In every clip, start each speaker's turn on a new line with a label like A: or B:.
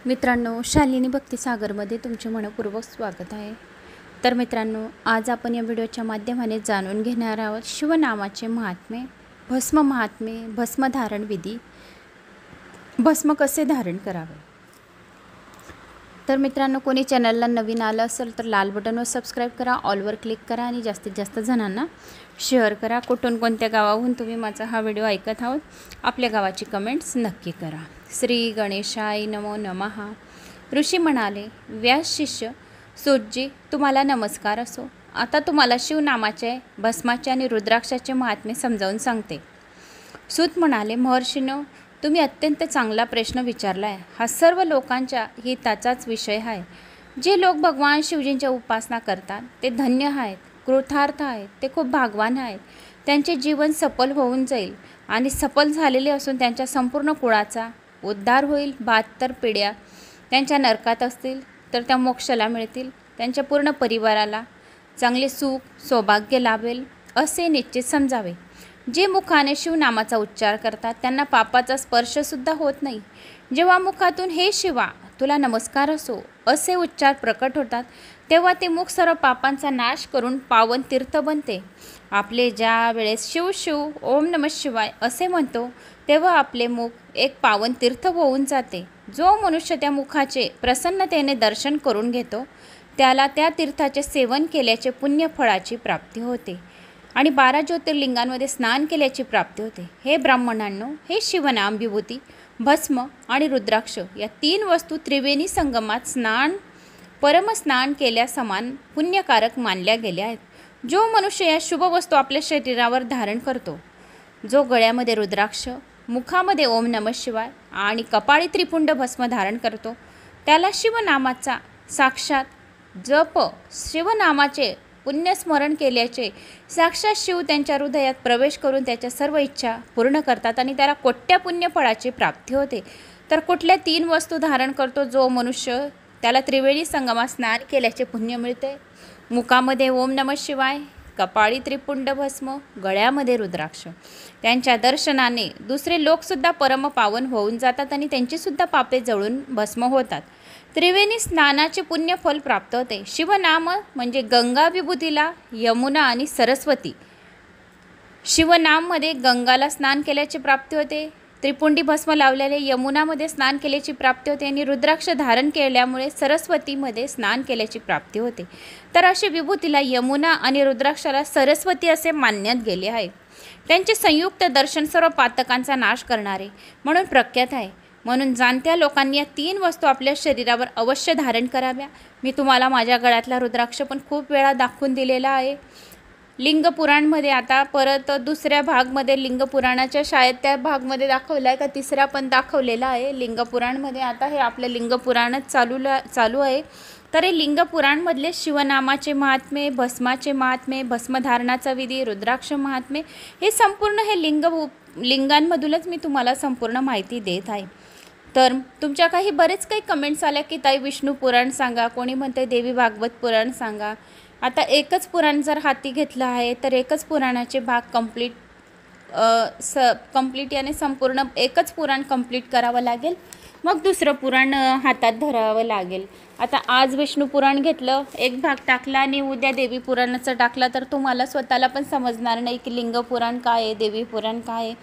A: मित्रांनो, शालिनी भक्तिसागरमध्ये तुमचे मनपूर्वक स्वागत आहे। तर मित्रांनो, आज आपण या व्हिडिओच्या माध्यमाने जाणून घेणार आहोत शिवनामाचे महात्म्य, भस्म महात्म्य, भस्म धारण विधी, भस्म कसे धारण करावे। तर मित्रांनो, कोणी चॅनलला नवीन आलं असेल तर लाल बटनवर सबस्क्राइब करा, ऑलवर क्लिक करा आणि जास्तीत जास्त जणांना शेअर करा। कुठून कोणत्या गावाहून तुम्ही माझा हा व्हिडिओ ऐकत आहात, आपल्या गावाची कमेंट्स नक्की करा। श्री गणेशाय नमो नमः। ऋषी म्हणाले, व्यास शिष्य सूतजी, तुम्हाला नमस्कार असो। आता तुम्हाला शिवनामाचे, भस्माचे आणि रुद्राक्षाचे महात्म्य समजावून सांगते। सूत म्हणाले, महर्षीनो, तुम्ही अत्यंत चांगला प्रश्न विचारला आहे। हा सर्व लोकांच्या हिताचाच विषय आहे। जे लोक भगवान शिवजींची उपासना करतात ते धन्य आहेत, कृतार्थ आहेत, ते खूप भाग्यवान आहेत। त्यांचे जीवन सफल होऊन जाईल आणि सफल झालेले असून त्यांच्या संपूर्ण कुळाचा उद्धार होईल। 72 पिढ्या त्यांच्या नरकात असतील तर त्या मोक्षाला मिळतील। त्यांच्या पूर्ण परिवाराला चांगले सुख सौभाग्य लाभेल असे निश्चित समजावे। जे मुखाने शिवनामाचा उच्चार करतात त्यांना पापाचा स्पर्शसुद्धा होत नाही। जेव्हा मुखातून हे शिवा तुला नमस्कार असो असे उच्चार प्रकट होतात तेव्हा ते मुख सर्व पापांचा नाश करून पावन तीर्थ बनते। आपले ज्या वेळेस शिव शिव ओम नमः शिवाय असे म्हणतो तेव्हा आपले मुख एक पावन तीर्थ होऊन जाते। जो मनुष्य त्या मुखाचे प्रसन्नतेने दर्शन करून घेतो त्याला त्या तीर्थाचे सेवन केल्याचे पुण्य फळाची प्राप्ती होते आणि 12 ज्योतिर्लिंगांमध्ये स्नान केल्याची प्राप्ती होते। हे ब्राह्मणांनो, हे शिवनाम विभूती, भस्म आणि रुद्राक्ष या 3 वस्तू त्रिवेणी संगमात परमस्नान केल्या समान पुण्यकारक मानल्या गेल्या आहेत। जो मनुष्य या शुभ वस्तू आपल्या शरीरावर धारण करतो, जो गळ्यामध्ये रुद्राक्ष, मुखामध्ये ओम नमः शिवाय आणि कपाळी त्रिपुंड भस्म धारण करतो त्याला शिवनामाचा साक्षात जप, शिवनामाचे पुण्यस्मरण केल्याचे साक्षात शिव त्यांच्या हृदयात प्रवेश करून त्याच्या सर्व इच्छा पूर्ण करतात आणि त्याला कोट्या पुण्य फळाची प्राप्ती होते। तर कुठल्या 3 वस्तू धारण करतो जो मनुष्य त्याला त्रिवेणी संगमात स्नान केल्याचे पुण्य मिळते? मुखामध्ये ओम नमः शिवाय, कपाळी त्रिपुंड भस्म, गळ्यामध्ये रुद्राक्ष। त्यांच्या दर्शनाने दुसरे लोकसुद्धा परम पावन होऊन जातात आणि त्यांचीसुद्धा पापे जळून भस्म होतात। त्रिवेणी स्नानाचे पुण्य फल प्राप्त होते। शिवनाम म्हणजे गंगा विभूतीला यमुना आणि सरस्वती। शिवनाममध्ये गंगाला स्नान केल्याची प्राप्ती होते, त्रिपुंडी भस्म लावल्याने यमुनामध्ये स्नान केल्याची प्राप्ती होते आणि रुद्राक्ष धारण केल्यामुळे सरस्वतीमध्ये स्नान केल्याची प्राप्ती होते। तर अशी विभूतीला यमुना आणि रुद्राक्षाला सरस्वती असे मानण्यात गेले आहे। त्यांचे संयुक्त दर्शन सर्व पातकांचा नाश करणारे म्हणून प्रख्यात आहे। म्हणून जाणत्या लोकांनी या 3 वस्तू आपल्या शरीरावर अवश्य धारण कराव्या। मी तुम्हाला माझ्या गळ्यातला रुद्राक्ष पण खूप वेळा दाखवून दिलेला आहे। लिंगपुराणमध्ये आता परत दुसऱ्या भागमध्ये लिंगपुराणाच्या शाळेत त्या भागमध्ये दाखवला आहे का तिसरा पण दाखवलेला आहे लिंगपुराणमध्ये। आता हे आपलं लिंगपुराणच चालू आहे। तर हे लिंगपुराणमधले शिवनामाचे महात्म्य, भस्माचे महात्म्य, भस्मधारणाचा विधी, रुद्राक्ष महात्म्य हे संपूर्ण हे लिंगांमधूनच मी तुम्हाला संपूर्ण माहिती देत आहे। तर तुमच्या बरेच काही कमेंट्स आल्या की ताई विष्णू पुराण सांगा, कोणी म्हणते देवी भागवत पुराण सांगा। आता एकच पुराण जर हाती घेतलं आहे तर एकच पुराणाचे भाग कंप्लीट याने संपूर्ण एकच पुराण कंप्लीट करावं लागेल, मग दुसरं पुराण हातात धरावं लागेल। आता आज विष्णू पुराण घेतलं, एक भाग टाकला आणि उद्या देवी पुराणाचं टाकला तर तुम्हाला स्वतःला पण समजणार नाही की लिंग पुराण काय आहे, देवी पुराण काय आहे।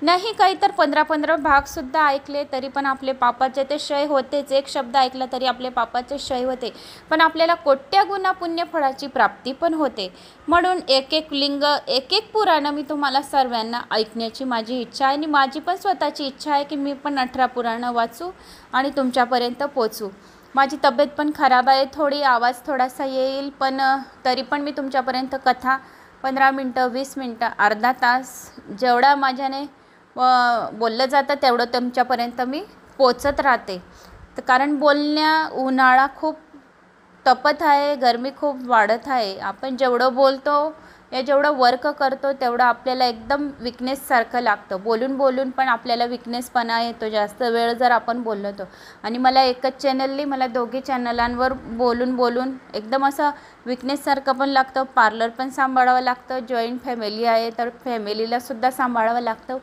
A: नाही काही तर 15-15 भागसुद्धा ऐकले तरी पण आपले पापाचे ते क्षय होतेच। एक शब्द ऐकला तरी आपले पापाचे क्षय होते, पण आपल्याला कोट्या गुणा पुण्य फळाची प्राप्ती पण होते। म्हणून एक लिंग, एक पुराण मी तुम्हाला सर्वांना ऐकण्याची माझी इच्छा आहे आणि माझी पण स्वतःची इच्छा आहे की मी पण 18 पुराणं वाचू आणि तुमच्यापर्यंत पोचू। माझी तब्येत पण खराब आहे, थोडी आवाज थोडासा येईल, पण तरी पण मी तुमच्यापर्यंत कथा 15 मिनटं, 20 मिनटं, अर्धा तास जेवढा माझ्याने बोललं जातं तेवढं तुमच्यापर्यंत मी पोचत राहते। तर कारण उन्हाळा खूप तपत आहे, गरमी खूप वाढत आहे। आपण जेवढं बोलतो या जेवढं वर्क करतो तेवढं आपल्याला एकदम विकनेससारखं लागतं। बोलून पण आपल्याला विकनेसपणा येतो जास्त वेळ जर आपण बोललो तो। आणि मला एकच चॅनलनी मला दोघी चॅनलांवर बोलून एकदम असं विकनेससारखं पण लागतं। पार्लर पण सांभाळावं लागतं, जॉईंट फॅमिली आहे तर फॅमिलीलासुद्धा सांभाळावं लागतं।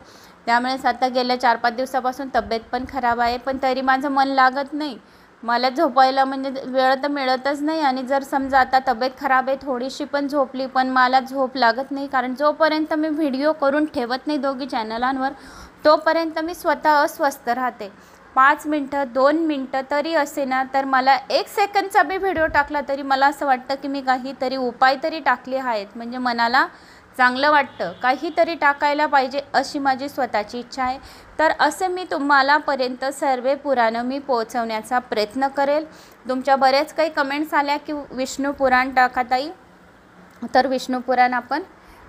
A: त्यामुळेच आता गेल्या 4-5 दिवसापासून तब्येत पण खराब आहे, पण तरी माझं मन लागत नाही. मला झोपायला म्हणजे वेळ तर मिळतच नाही. आणि जर समजा आता तब्येत खराब आहे, थोडीशी पण झोपली पण मला झोप लागत नाही, कारण जोपर्यंत मी व्हिडिओ करून ठेवत नाही दोघी चॅनलांवर तोपर्यंत मी स्वतः अस्वस्थ राहते. 5 मिनटं 2 मिनटं तरी असे ना, तर मला 1 सेकंडचा बी व्हिडिओ टाकला तरी मला असं वाटतं की मी काहीतरी उपाय तरी टाकले आहेत, म्हणजे मनाला चांगलं वाटतं. काहीतरी टाकायला पाहिजे अशी माझी स्वतःची इच्छा आहे. तर असे मी तुम्हालापर्यंत सर्व पुराणं मी पोहोचवण्याचा प्रयत्न करेल. तुमच्या बरेच काही कमेंट्स आल्या की विष्णू पुराण टाका ताई. तर विष्णू पुराण आपण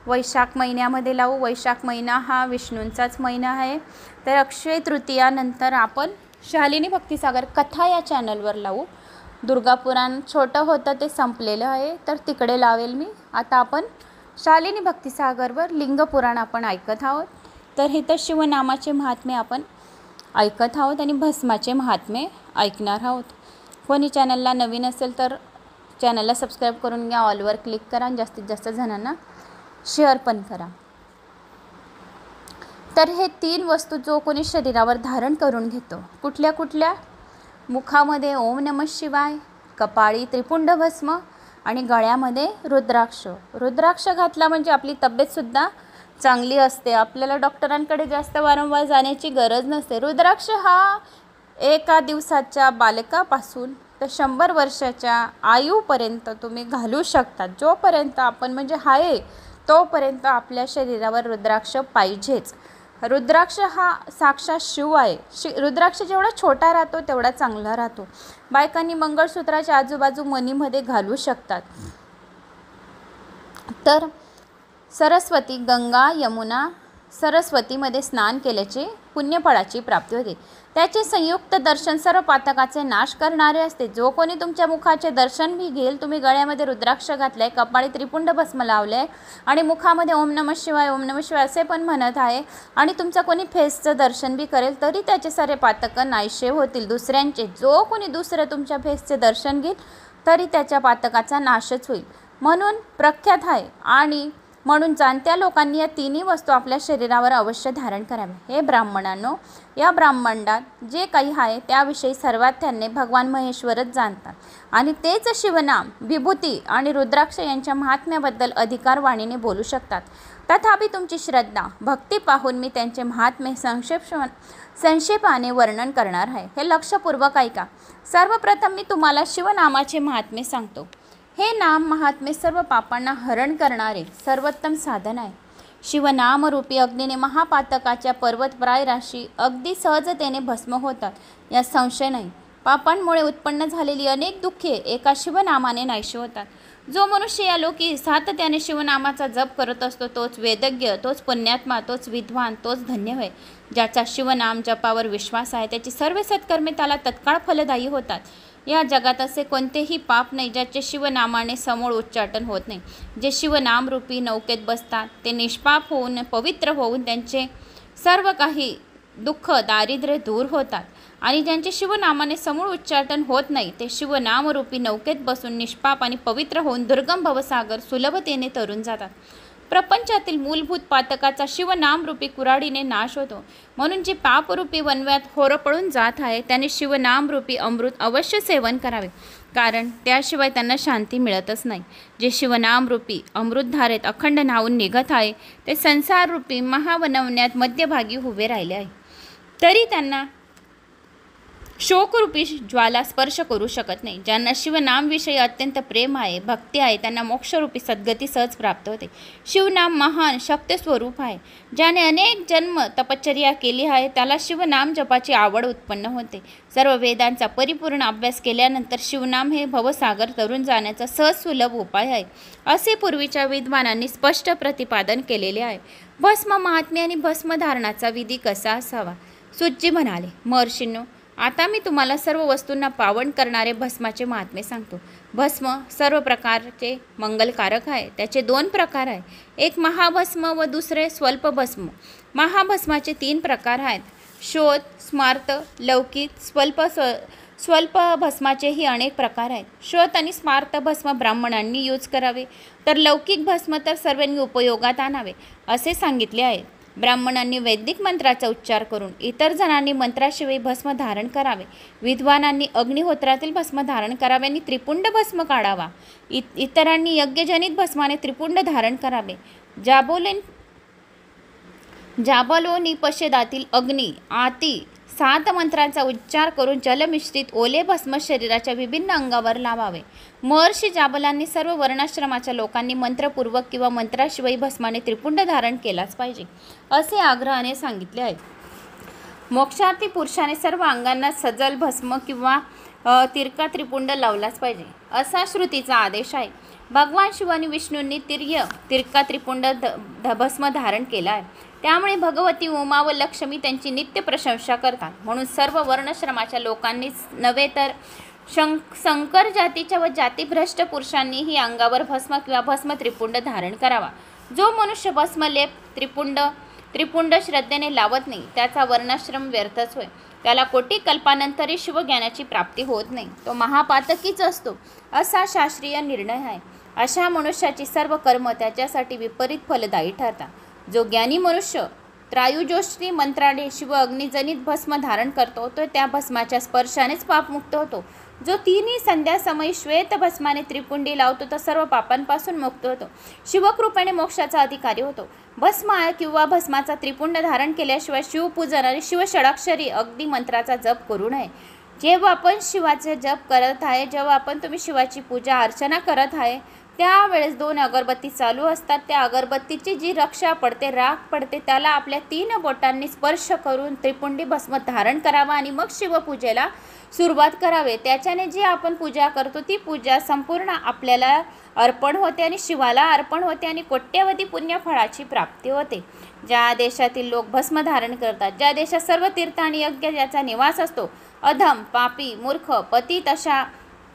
A: वैशाख महिन्यामध्ये लावू. वैशाख महिना हा विष्णूंचाच महिना आहे. तर अक्षय तृतीयानंतर आपण शालिनी भक्तिसागर कथा या चॅनलवर लावू. दुर्गा पुराण छोटं होतं ते संपलेलं आहे, तर तिकडे लावेल मी. आता आपण शालिनी भक्तिसागरवर लिंग पुराण आपण ऐकत आहोत. तर हे तर शिवनामाचे महात्म्य आपण ऐकत आहोत आणि भस्माचे महात्म्य ऐकणार आहोत. कोणी चॅनलला नवीन असेल तर चॅनलला सबस्क्राईब करून घ्या, ऑलवर क्लिक करा आणि जास्तीत जास्त जणांना शेअर पण करा. तर हे 3 वस्तू जो कोणी शरीरावर धारण करून घेतो, कुठल्या कुठल्या? मुखामध्ये ओम नमः शिवाय, कपाळी त्रिपुंड भस्म आणि गळ्यामध्ये रुद्राक्ष. रुद्राक्ष घातला म्हणजे आपली तब्येतसुद्धा चांगली असते. आपल्याला डॉक्टरांकडे जास्त वारंवार जाण्याची गरज नसते. रुद्राक्ष हा 1 दिवसाच्या बालकापासून तर 100 वर्षाच्या आयूपर्यंत तुम्ही घालू शकता. जोपर्यंत आपण म्हणजे आहे तोपर्यंत आपल्या शरीरावर रुद्राक्ष पाहिजेच. रुद्राक्ष हा साक्षात शिव आहे. रुद्राक्ष जेवढा छोटा राहतो तेवढा चांगला राहतो. बायकांनी मंगळसूत्राच्या आजूबाजू मणीमध्ये घालू शकतात. तर सरस्वती, गंगा, यमुना, सरस्वतीमध्ये स्नान केल्याचे पुण्यफळाची प्राप्ती होते. त्याचे संयुक्त दर्शन सर्व पातकाचे नाश करणारे असते. जो कोणी तुमच्या मुखाचे दर्शन भी घेईल, तुम्ही गळ्यामध्ये रुद्राक्ष घातले, कपाळी त्रिपुंड भस्म लावले आणि मुखामध्ये ओम नमः शिवाय ओम नमः शिवाय असे पण म्हणत आहे आणि तुमचं कोणी फेसचं दर्शन भी करेल तरी त्याचे सारे पातकं नाहीसे होतील दुसऱ्यांचे. जो कोणी दुसरं तुमच्या फेसचे दर्शन घेईल तरी त्याच्या पातकाचा नाशच होईल. म्हणून प्रख्यात आहे आणि म्हणून जाणत्या लोकांनी या 3 वस्तू आपल्या शरीरावर अवश्य धारण कराव्या. हे ब्राह्मणांनो, या ब्रह्मांडात जे काही आहे त्याविषयी सर्वात त्यांनी भगवान महेश्वरच जाणतात आणि तेच शिवनाम, विभूती आणि रुद्राक्ष यांच्या महात्म्याबद्दल अधिकारवाणीने बोलू शकतात. तथापि तुमची श्रद्धा, भक्ती पाहून मी त्यांचे महात्म्य संक्षेपाने वर्णन करणार आहे. हे लक्षपूर्वक ऐका. सर्वप्रथम मी तुम्हाला शिवनामाचे महात्म्य सांगतो. हे नाम महात्म्य सर्व पापांना हरण करणारे सर्वोत्तम साधन आहे. शिवनामरूपी अग्नीने महापातकाच्या पर्वतप्राय राशी अगदी सहजतेने भस्म होतात, यात संशय नाही. पापांमुळे उत्पन्न झालेली अनेक दुःखे एका शिवनामाने नाहीशी होतात. जो मनुष्य या लोकी सातत्याने शिवनामाचा जप करत असतो तोच वेदज्ञ, तोच पुण्यात्मा, तोच विद्वान, तोच धन्य होय. ज्याचा शिवनाम जपावर विश्वास आहे त्याची सर्व सत्कर्मे त्याला तत्काळ फलदायी होतात. या जगात असे कोणतेही पाप नाही ज्याचे शिवनामाने समूळ उच्चाटन होत नाही. जे शिवनामरूपी नौकेत बसतात ते निष्पाप होऊन पवित्र होऊन त्यांचे सर्व काही दुःख दारिद्र्य दूर होतात आणि ज्यांचे शिवनामाने समूळ उच्चाटन होत नाही ते शिवनामरूपी नौकेत बसून निष्पाप आणि पवित्र होऊन दुर्गम भवसागर सुलभतेने तरून जातात. प्रपंचातील मूलभूत पातकाचा शिवनामरूपी कुऱ्हाडीने नाश होतो. म्हणून जे पापरूपी वनव्यात होरपळून जात आहे त्याने शिवनामरूपी अमृत अवश्य सेवन करावे, कारण त्याशिवाय त्यांना शांती मिळतच नाही. जे शिवनामरूपी अमृतधारेत अखंड न्हावून निघत आहे ते संसाररूपी महावनवण्यात मध्यभागी उभे राहिले आहे, तरी त्यांना शोकरूपी ज्वाला स्पर्श करू शकत नाही. ज्यांना शिवनामविषयी अत्यंत प्रेम आहे, भक्ती आहे, त्यांना मोक्षरूपी सद्गती सहज प्राप्त होते. शिवनाम महान शक्तिस्वरूप आहे. ज्याने अनेक जन्म तपश्चर्या केली आहे त्याला शिवनाम जपाची आवड उत्पन्न होते. सर्व वेदांचा परिपूर्ण अभ्यास केल्यानंतर शिवनाम हे भवसागर तरून जाण्याचा सहज सुलभ उपाय आहे, असे पूर्वीच्या विद्वानांनी स्पष्ट प्रतिपादन केलेले आहे. भस्म महात्म्य आणि भस्मधारणाचा विधी कसा असावा? सूतजी म्हणाले, महर्षींनो, आता मी तुम्हाला सर्व वस्तूंना पावन करणारे भस्माचे महात्म्य सांगतो. भस्म सर्व प्रकारचे मंगलकारक आहे. त्याचे 2 प्रकार आहे, एक महाभस्म व दुसरे स्वल्प भस्म. महाभस्माचे 3 प्रकार आहेत, शोध, स्मार्त, लौकिक. स्वल्प भस्माचेही अनेक प्रकार आहेत. शोध आणि स्मार्त भस्म ब्राह्मणांनी यूज करावे, तर लौकिक भस्म तर सर्वांनी उपयोगात आणावे असे सांगितले आहे. ब्राह्मणांनी वैदिक मंत्राचा उच्चार करून, इतर जणांनी मंत्राशिवाय भस्म धारण करावे. विद्वानांनी अग्निहोत्रातील भस्म धारण करावे आणि त्रिपुंड भस्म काढावा. इतरांनी यज्ञजनित भस्माने त्रिपुंड धारण करावे. जाबलोनिपनिषदातील अग्नी आती 7 मंत्रांचा उच्चार करून जलमिश्रित ओले भस्म शरीराच्या विभिन्न अंगावर लावावे. महर्षी जाबलांनी सर्व वर्णाश्रमाच्या लोकांनी मंत्रपूर्वक किंवा मंत्राशिवाय भस्माने त्रिपुंड धारण केलाच पाहिजे असे आग्रहाने सांगितले आहे. मोक्षार्थी पुरुषाने सर्व अंगांना सजल भस्म किंवा तिरका त्रिपुंड लावलाच पाहिजे असा श्रुतीचा आदेश आहे. भगवान शिव आणि विष्णूंनी तिरका त्रिपुंड भस्म धारण केला आहे. त्यामुळे भगवती उमा व लक्ष्मी त्यांची नित्य प्रशंसा करतात. म्हणून सर्व वर्णश्रमाच्या लोकांनीच नव्हे तर संकर जातीच्या व जातीभ्रष्ट पुरुषांनीही अंगावर भस्म किंवा भस्म त्रिपुंड धारण करावा. जो मनुष्य भस्मलेप त्रिपुंड श्रद्धेने लावत नाही त्याचा वर्णाश्रम व्यर्थच होय. त्याला कोटी कल्पानंतरही शिवज्ञानाची प्राप्ती होत नाही. तो महापातकीच असतो असा शास्त्रीय निर्णय आहे. अशा मनुष्याची सर्व कर्म त्याच्यासाठी विपरीत फलदायी ठरतात. जो ज्ञानी मनुष्य त्रायुजोष्णी मंत्राने शिव अग्निजनित भस्म धारण करतो तो त्या भस्माच्या स्पर्शानेच पापमुक्त होतो. जो तिन्ही संध्यासमयी श्वेत भस्माने त्रिपुंडी लावतो तो सर्व पापांपासून मुक्त होतो. शिवकृपेने मोक्षाचा अधिकारी होतो. भस्म किंवा भस्माचा त्रिपुंड धारण केल्याशिवाय शिवपूजन आणि शिवषडाक्षरी अग्नी मंत्राचा जप करू नये. जेव्हा आपण शिवाचे जप करत आहे, जेव्हा तुम्ही शिवाची पूजा अर्चना करत आहे त्यावेळेस 2 अगरबत्ती चालू असतात. त्या अगरबत्तीची जी रक्षा पडते, राख पडते, त्याला आपल्या 3 बोटांनी स्पर्श करून त्रिपुंडी भस्म धारण करावा आणि मग शिवपूजेला सुरुवात करावे. त्याच्याने जी आपण पूजा करतो ती पूजा संपूर्ण आपल्याला अर्पण होते आणि शिवाला अर्पण होते आणि कोट्यवधी पुण्यफळाची प्राप्ती होते. ज्या देशातील लोक भस्म धारण करतात, ज्या देशात सर्व तीर्थ आणि यज्ञ ज्याचा निवास असतो, अधम, पापी, मूर्ख, पतित अशा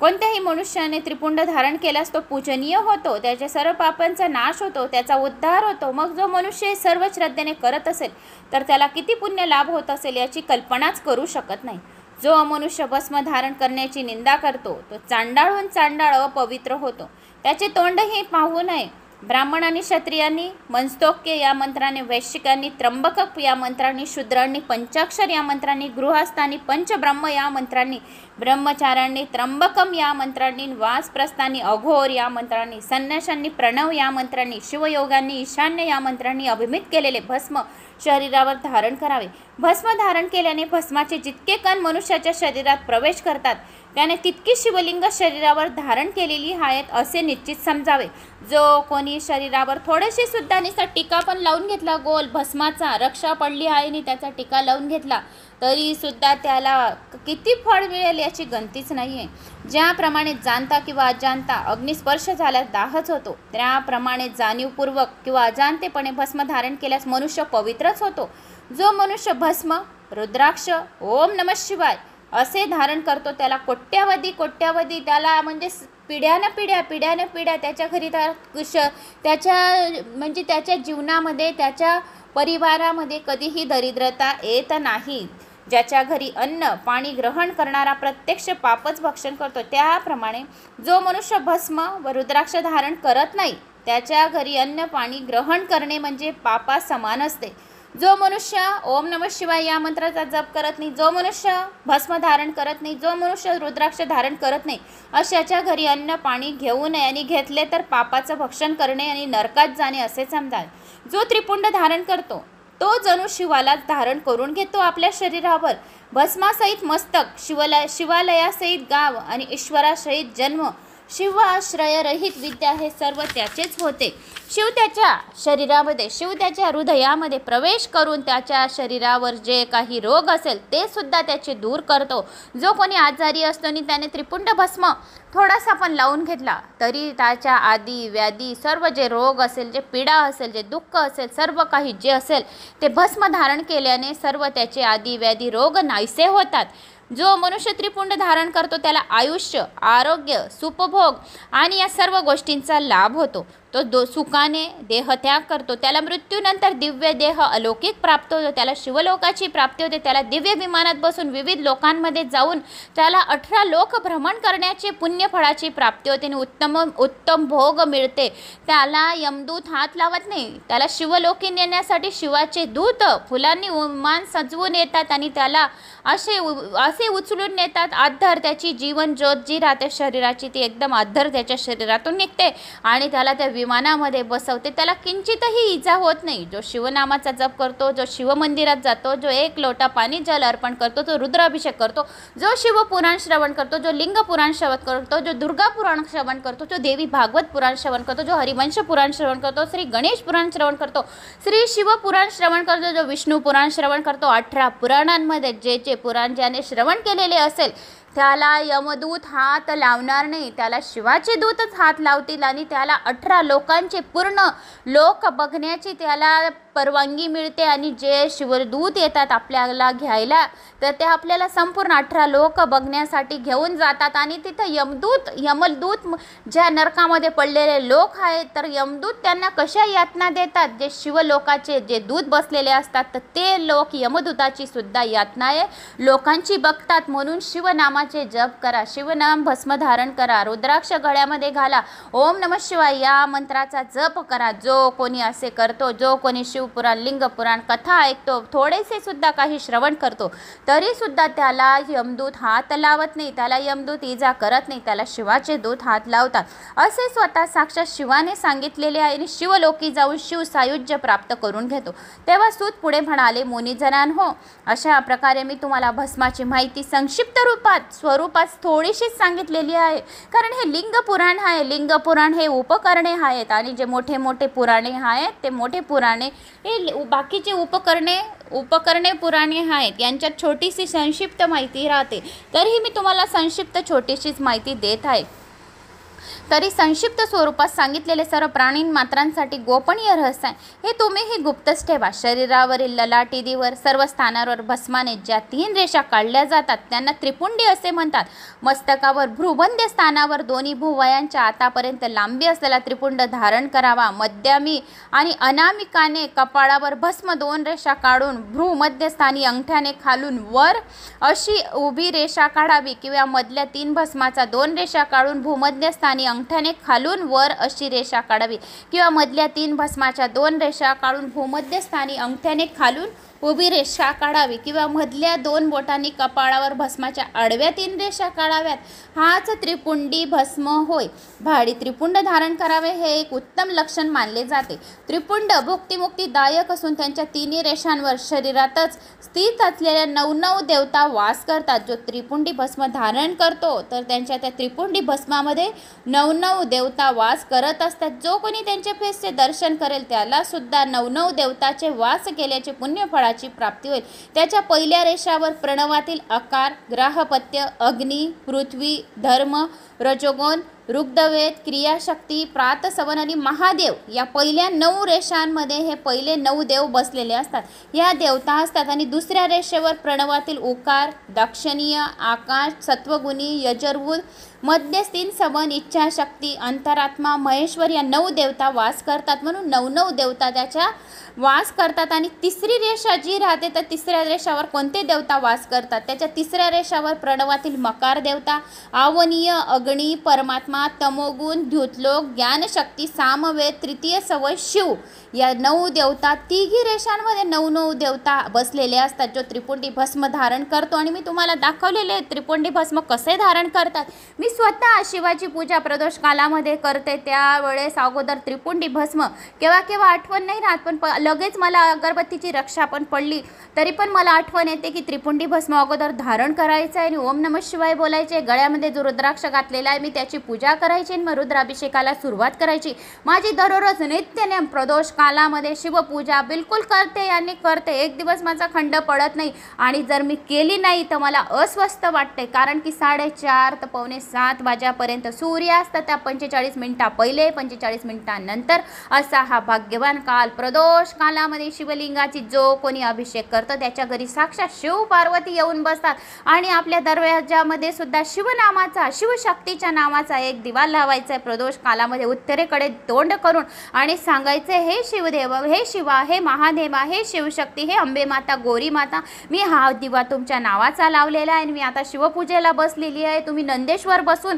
A: कोणत्याही मनुष्याने त्रिपुंड धारण केल्यास तो पूजनीय होतो. त्याच्या सर्व पापांचा नाश होतो, त्याचा उद्धार होतो. मग जो मनुष्य सर्व श्रद्धेने करत असेल तर त्याला किती पुण्य लाभ होत असेल याची कल्पनाच करू शकत नाही. जो मनुष्य भस्म धारण करण्याची निंदा करतो तो चांडाळहून चांडाळ अपवित्र होतो. त्याचे तोंडही पाहू नये. ब्राह्मणांनी, क्षत्रियांनी मनस्तोक्य या मंत्राने, वैश्यिकांनी त्र्यंबक या मंत्रांनी, शूद्रांनी पंचाक्षर या मंत्रांनी, गृहस्थांनी पंचब्रह्म या मंत्रांनी, ब्रह्मचाऱ्यांनी त्र्यंबकम या मंत्रांनी, वासप्रस्थांनी अघोर या मंत्रांनी, संन्याशांनी प्रणव या मंत्रांनी, शिवयोगांनी ईशान्य या मंत्रांनी अभिमित केलेले भस्म शरीरावर धारण करावे. भस्म धारण केल्याने भस्माचे जितके कण मनुष्याच्या शरीरात प्रवेश करतात त्याने तितकी शिवलिंग शरीरावर धारण केलेली आहेत असे निश्चित समजावे. जो कोणी शरीरावर थोडेसे सुद्धा निसा टीका पण लावून घेतला, गोल भस्माचा रक्षा पडली आहे आणि त्याचा टीका लावून घेतला तरी सुद्धा त्याला किती फळ मिळेल याची गणतीच नाही आहे. ज्याप्रमाणे जाणता किंवा अजाणता अग्निस्पर्श झाल्यास दाहच होतो, त्याप्रमाणे जाणीवपूर्वक किंवा अजाणतेपणे भस्म धारण केल्यास मनुष्य पवित्रच होतो. जो मनुष्य भस्म, रुद्राक्ष, ओम नमः शिवाय असे धारण करतो त्याला कोट्यावधी त्याला म्हणजे पिढ्यानं पिढ्या त्याच्या घरी त्याच्या जीवनामध्ये, त्याच्या परिवारामध्ये कधीही दरिद्रता येत नाही. ज्याच्या घरी अन्न पाणी ग्रहण करणारा प्रत्यक्ष पापच भक्षण करतो, त्याप्रमाणे जो मनुष्य भस्म व रुद्राक्ष धारण करत नाही त्याच्या घरी अन्न पाणी ग्रहण करणे म्हणजे पापा समान असते. जो मनुष्य ओम नमः शिवाय या मंत्राचा जप करत नाही, जो मनुष्य भस्म धारण करत नाही, जो मनुष्य रुद्राक्ष धारण करत नाही अशाच्या घरी अन्न पाणी घेऊ नये आणि घेतले तर पापाचं भक्षण करणे आणि नरकात जाणे असे समजावे. जो त्रिपुंड धारण करतो तो जणू शिवालाच धारण करून घेतो. आपल्या शरीरावर भस्मासहित मस्तक, शिवालयासहित गाव आणि ईश्वरासहित जन्म, शिवाश्रयरहित विद्या हे सर्व त्याचेच होते. शिव त्याच्या शरीरामध्ये, शिव त्याच्या हृदयामध्ये प्रवेश करून त्याच्या शरीरावर जे काही रोग असेल ते सुद्धा त्याचे दूर करतो. जो कोणी आजारी असतो आणि त्याने त्रिपुंड भस्म थोडासा पण लावून घेतला तरी त्याच्या आदी व्याधी सर्व जे रोग असेल, जे पीडा असेल, जे दुःख असेल, सर्व काही जे असेल ते भस्म धारण केल्याने सर्व त्याचे आदी व्याधी रोग नाहीसे होतात. जो मनुष्य त्रिपुंड धारण करतो त्याला आयुष्य, आरोग्य, सुपभोग आणि या सर्व गोष्टींचा लाभ होतो. तो सुखाने देहत्याग करतो, त्याला मृत्यूनंतर दिव्य देह अलौकिक प्राप्त होतो, त्याला शिवलोकाची प्राप्ती होते, त्याला दिव्य विमानात बसून विविध लोकांमध्ये जाऊन त्याला 18 लोक भ्रमण करण्याची पुण्यफळाची प्राप्ती होते आणि उत्तम भोग मिळते. त्याला यमदूत हात लावत नाही. त्याला शिवलोकी नेण्यासाठी शिवाचे दूत फुलांनी विमान सजवून येतात आणि त्याला असे उचलून नेतात. अद्धर त्याची जीवन ज्योत जी राहते शरीराची ती एकदम अद्धर त्याच्या शरीरातून निघते आणि त्याला त्या विमानामध्ये बसवते. त्याला किंचितही इजा होत नाही. जो शिवनामाचा जप करतो, जो शिवमंदिरात जातो, जो 1 लोटा पाणी जल अर्पण करतो, जो रुद्राभिषेक करतो, जो शिवपुराण श्रवण करतो, जो लिंग पुराण श्रवण करतो, जो दुर्गा पुराण श्रवण करतो, जो देवी भागवत पुराण श्रवण करतो, जो हरिवंश पुराण श्रवण करतो, श्री गणेश पुराण श्रवण करतो, श्री शिव पुराण श्रवण करतो, जो विष्णू पुराण श्रवण करतो, 18 पुराणांमध्ये जे पुराण ज्याने श्रवण केलेले असेल त्याला यमदूत हात लावणार नाही. त्याला शिवाचे दूतच हात लावतील आणि त्याला 18 लोकांचे पूर्ण लोक बघण्याची त्याला परवानगी मिळते. आणि जे शिवदूत येतात आपल्याला घ्यायला तर ते आपल्याला संपूर्ण 18 लोक बघण्यासाठी घेऊन जातात. आणि तिथं यमदूत ज्या नरकामध्ये पडलेले लोक आहेत तर यमदूत त्यांना कशा यातना देतात. जे शिवलोकाचे जे दूत बसलेले असतात तर ते लोक यमदूताची सुद्धा यातना आहे लोकांची बघतात. म्हणून शिवनामाचे जप करा, शिवनाम भस्म धारण करा, रुद्राक्ष गळ्यामध्ये घाला, ओम नमः शिवाय या मंत्राचा जप करा. जो कोणी असे करतो, जो कोणी शिवपुराण लिंग पुराण कथा ऐकतो, थोडेसे सुद्धा काही श्रवण करतो तरी सुद्धा त्याला यमदूत हात लावत नाही, त्याला यमदूत इजा करत नाही, त्याला शिवाचे दूत हात लावतात असे स्वतः साक्षात शिवाने सांगितलेले आहे. आणि शिवलोकी जाऊन शिव सायुज्य प्राप्त करून घेतो. तेव्हा सूत पुढे म्हणाले, मुनिजनांनो, अशा प्रकारे मी तुम्हाला भस्माची माहिती संक्षिप्त स्वरूपात थोडीशीच सांगितलेली आहे. कारण हे लिंग पुराण आहे. लिंग पुराण हे उपकरणे आहेत आणि जे मोठे मोठे पुराणे आहेत ते मोठे पुराणे हे बाकीचे उपकरणे पुराणे आहेत. यांच्यात छोटीशी संक्षिप्त माहिती राहते. तरीही मी तुम्हाला संक्षिप्त छोटीशीच माहिती देत आहे. तरी संक्षिप्त स्वरूपात सांगितलेले सर्व प्राणी मात्रांसाठी गोपनीय रहस्य हे तुम्हीही गुप्तच ठेवा. शरीरावरील ललाटिदीवर सर्व स्थानावर भस्माने ज्या 3 रेषा काढल्या जातात त्यांना त्रिपुंडी असे म्हणतात. मस्तकावर भ्रूमध्य स्थानावर दोन्ही भुवयांच्या आतापर्यंत लांबी असलेला त्रिपुंड धारण करावा. मध्यमी आणि अनामिकाने कपाळावर भस्म 2 रेषा काढून भ्रूमध्यस्थानी अंगठ्याने खालून वर अशी उभी रेषा काढावी किंवा मधल्या 3 भस्माचा 2 रेषा काढून भूमध्यस्थानी अंगठ्याने खालून वर अशी रेषा काढावी किंवा मधल्या 3 भस्माच्या 2 रेषा काढून भूमध्यस्थानी अंगठ्याने खालून उभी रेषा काढावी किंवा मधल्या 2 बोटांनी कपाळावर भस्माच्या आडव्या 3 रेषा काढाव्यात. हाच त्रिपुंडी भस्म होय. भाडी त्रिपुंड धारण करावे हे एक उत्तम लक्षण मानले जाते. त्रिपुंड भुक्तिमुक्तीदायक असून त्यांच्या 3 रेषांवर शरीरातच स्थित असलेल्या 9 देवता वास करतात. जो त्रिपुंडी भस्म धारण करतो तर त्यांच्या त्या त्रिपुंडी भस्मामध्ये 9 देवता वास करत असतात. जो कोणी त्यांच्या फेसचे दर्शन करेल त्याला सुद्धा 9 देवताचे वास केल्याचे पुण्यफळ प्राप्ती होईल. त्याच्या पहिल्या रेषावर प्रणवातील आकार, ग्राहपत्य, अग्नी, पृथ्वी, धर्म, रजोगुण, ऋग्वेद, क्रियाशक्ती, प्रातसवन आणि महादेव या पहिल्या 9 रेषांमध्ये हे पहिले 9 देव बसलेले असतात. या देवता असतात. आणि दुसऱ्या रेषेवर प्रणवातील उकार, दाक्षिणीय, आकाश, सत्वगुणी, यजुर्वेद, मध्यस्थीन, सवन, इच्छाशक्ती, अंतरात्मा, महेश्वर या 9 देवता वास करतात. म्हणून 9 देवता त्याच्या वास करतात. आणि तिसरी रेषा जी राहते तर तिसऱ्या रेषावर कोणते देवता वास करतात. त्याच्या तिसऱ्या रेषावर प्रणवातील मकार देवता, आवनीय, अग्नी, परमात्मा, तमोगुण, द्युतलोक, ज्ञानशक्ती, सामवेद, तृतीय सवय, शिव या 9 देवता तिघी रेषांमध्ये 9 देवता बसलेले असतात. जो त्रिपुंडी भस्म धारण करतो आणि मी तुम्हाला दाखवलेले त्रिपुंडी भस्म कसे धारण करतात. मी स्वतः शिवाची पूजा प्रदोष कालामध्ये करते. त्यावेळेस अगोदर त्रिपुंडी भस्म केव्हा आठवण नाही राहत पण लगेच मला अगरबत्तीची रक्षा पण पडली तरी पण मला आठवण येते की त्रिपुंडी भस्म अगोदर धारण करायचं आहे आणि ओम नमः शिवाय बोलायचे. गळ्यामध्ये जो रुद्राक्ष घातलेला आहे मी त्याची पूजा करायची आणि मग रुद्राभिषेकाला सुरुवात करायची. माझी दररोज नित्यनेम प्रदोष कालामध्ये शिवपूजा बिलकुल करते आणि करते. एक दिवस माझा खंड पडत नाही. आणि जर मी केली नाही तर मला अस्वस्थ वाटते. कारण की 4:30 ते 6:45 वाजेपर्यंत सूर्यास्त त्या 45 मिनिटा पहिले 45 मिनिटांनंतर असा हा भाग्यवान काल. प्रदोष कालामध्ये शिवलिंगाची जो कोणी अभिषेक करतो त्याच्या घरी साक्षात शिव पार्वती येऊन बसतात आणि आपल्या दरवाजामध्ये सुद्धा शिवनामाचा शिवशक्तीच्या नावाचा एक एक दिवा लावायचा आहे प्रदोष कालामध्ये उत्तरेकडे तोंड करून आणि सांगायचं हे शिवदेव, हे शिवा, हे महादेवा, हे शिवशक्ती, हे अंबे माता, गोरी माता, मी हा दिवा तुमच्या नावाचा लावलेला आहे आणि मी आता शिवपूजेला बसलेली आहे. तुम्ही नंदेश्वर बसून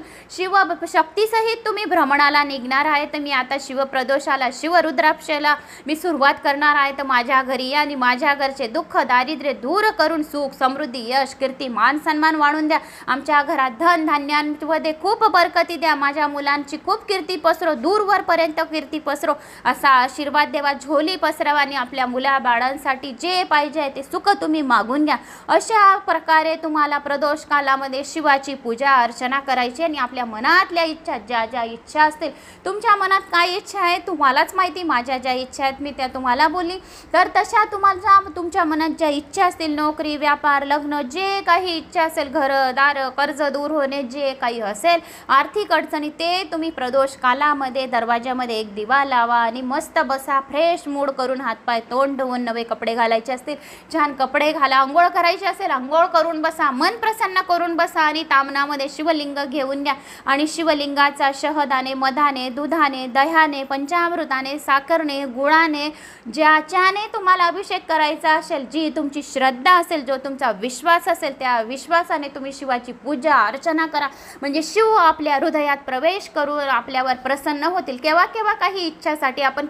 A: शक्तीसहित तुम्ही भ्रमणाला निघणार आहे. तर मी आता शिवप्रदोषाला शिवरुद्राभिषेकाला मी सुरुवात करणार आहे. तर माझ्या घरी या आणि माझ्या घरचे दुःख दारिद्र्य दूर करून सुख समृद्धी यश कीर्ती मान सन्मान वाढून द्या. आमच्या घरात धन धान्यांमध्ये खूप बरकती द्या. माझ्या मुलांची खूप कीर्ती पसरो, दूरवरपर्यंत कीर्ती पसरो असा आशीर्वाद देवा. झोली पसरवा आणि आपल्या मुला बाळांसाठी जे पाहिजे ते सुख तुम्ही मागून घ्या. अशा प्रकारे तुम्हाला प्रदोष कालामध्ये शिवाची पूजा अर्चना करायची आणि आपल्या मनातल्या इच्छा ज्या ज्या इच्छा असतील, तुमच्या मनात काय इच्छा आहे तुम्हालाच माहिती. माझ्या ज्या इच्छा आहेत मी त्या तुम्हाला बोलली, तर तशा तुम्हाला तुमच्या मनात ज्या इच्छा असतील, नोकरी व्यापार लग्न जे काही इच्छा असेल, घरदार कर्ज दूर होणे जे काही असेल, आर्थिक अडचणी, ते तुम्ही प्रदोष कालामध्ये दरवाजामध्ये एक दिवा लावा आणि मस्त बसा. फ्रेश मूड करून हातपाय तोंड धुवून नवे कपडे घालायचे असतील छान कपडे घाला. आंघोळ करायची असेल आंघोळ करून बसा. मन प्रसन्न करून बसा आणि तामनामध्ये शिवलिंग घेऊन घ्या आणि शिवलिंगाचा शहदाने मधाने दुधाने दह्याने पंचामृताने साखरने गुळाने ज्याच्याने तुम्हाला अभिषेक करायचा असेल, जी तुमची श्रद्धा असेल, जो तुमचा विश्वास असेल, त्या विश्वासाने तुम्ही शिवाची पूजा अर्चना करा. म्हणजे शिव आपल्या हृदयात प्रवेश करून आपल्यावर प्रसन्न होतील. केव्हा केव्हा काही इच्छासाठी आपण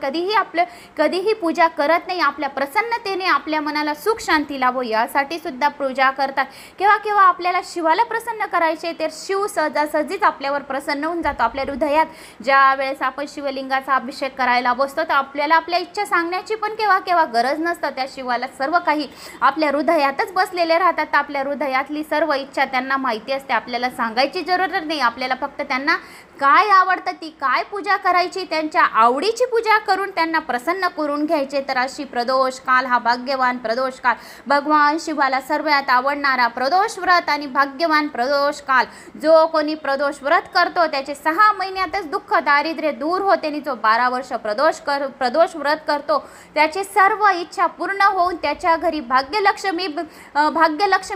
A: कधीही पूजा करत नाही. आपल्या प्रसन्नतेने आपल्या मनाला सुख शांती लाभो यासाठी सुद्धा पूजा करतात. केव्हा केव्हा आपल्याला शिवाला प्रसन्न करायचे तर शिव सहजासहजीच आपल्यावर प्रसन्न होऊन जातो. आपल्या हृदयात ज्या वेळेस आपण शिवलिंगाचा अभिषेक करायला बसतो तर आपल्याला आपल्या इच्छा सांगण्याची पण केव्हा केव्हा गरज नसतं. त्या शिवाला सर्व काही आपल्या हृदयातच बसलेले राहतात. आपल्या हृदयातली सर्व इच्छा त्यांना माहिती असते. आपल्याला सांगायची जरूरत नाही. आपल्याला फक्त त्यांना काय आवडतं ती काय पूजा करायची, त्यांच्या आवडीची पूजा करून त्यांना प्रसन्न करून घ्यायचे. तर अशी प्रदोष काल हा भाग्यवान प्रदोष काल, भगवान शिवाला सर्वात आवडणारा प्रदोष व्रत आणि भाग्यवान प्रदोष काल. जो कोणी प्रदोष व्रत करतो त्याचे 6 महिन्यातच दुःख दारिद्र्य दूर होते आणि जो 12 वर्ष प्रदोष व्रत करतो त्याचे सर्व इच्छा पूर्ण होऊन त्याच्या घरी भाग्यलक्ष्मी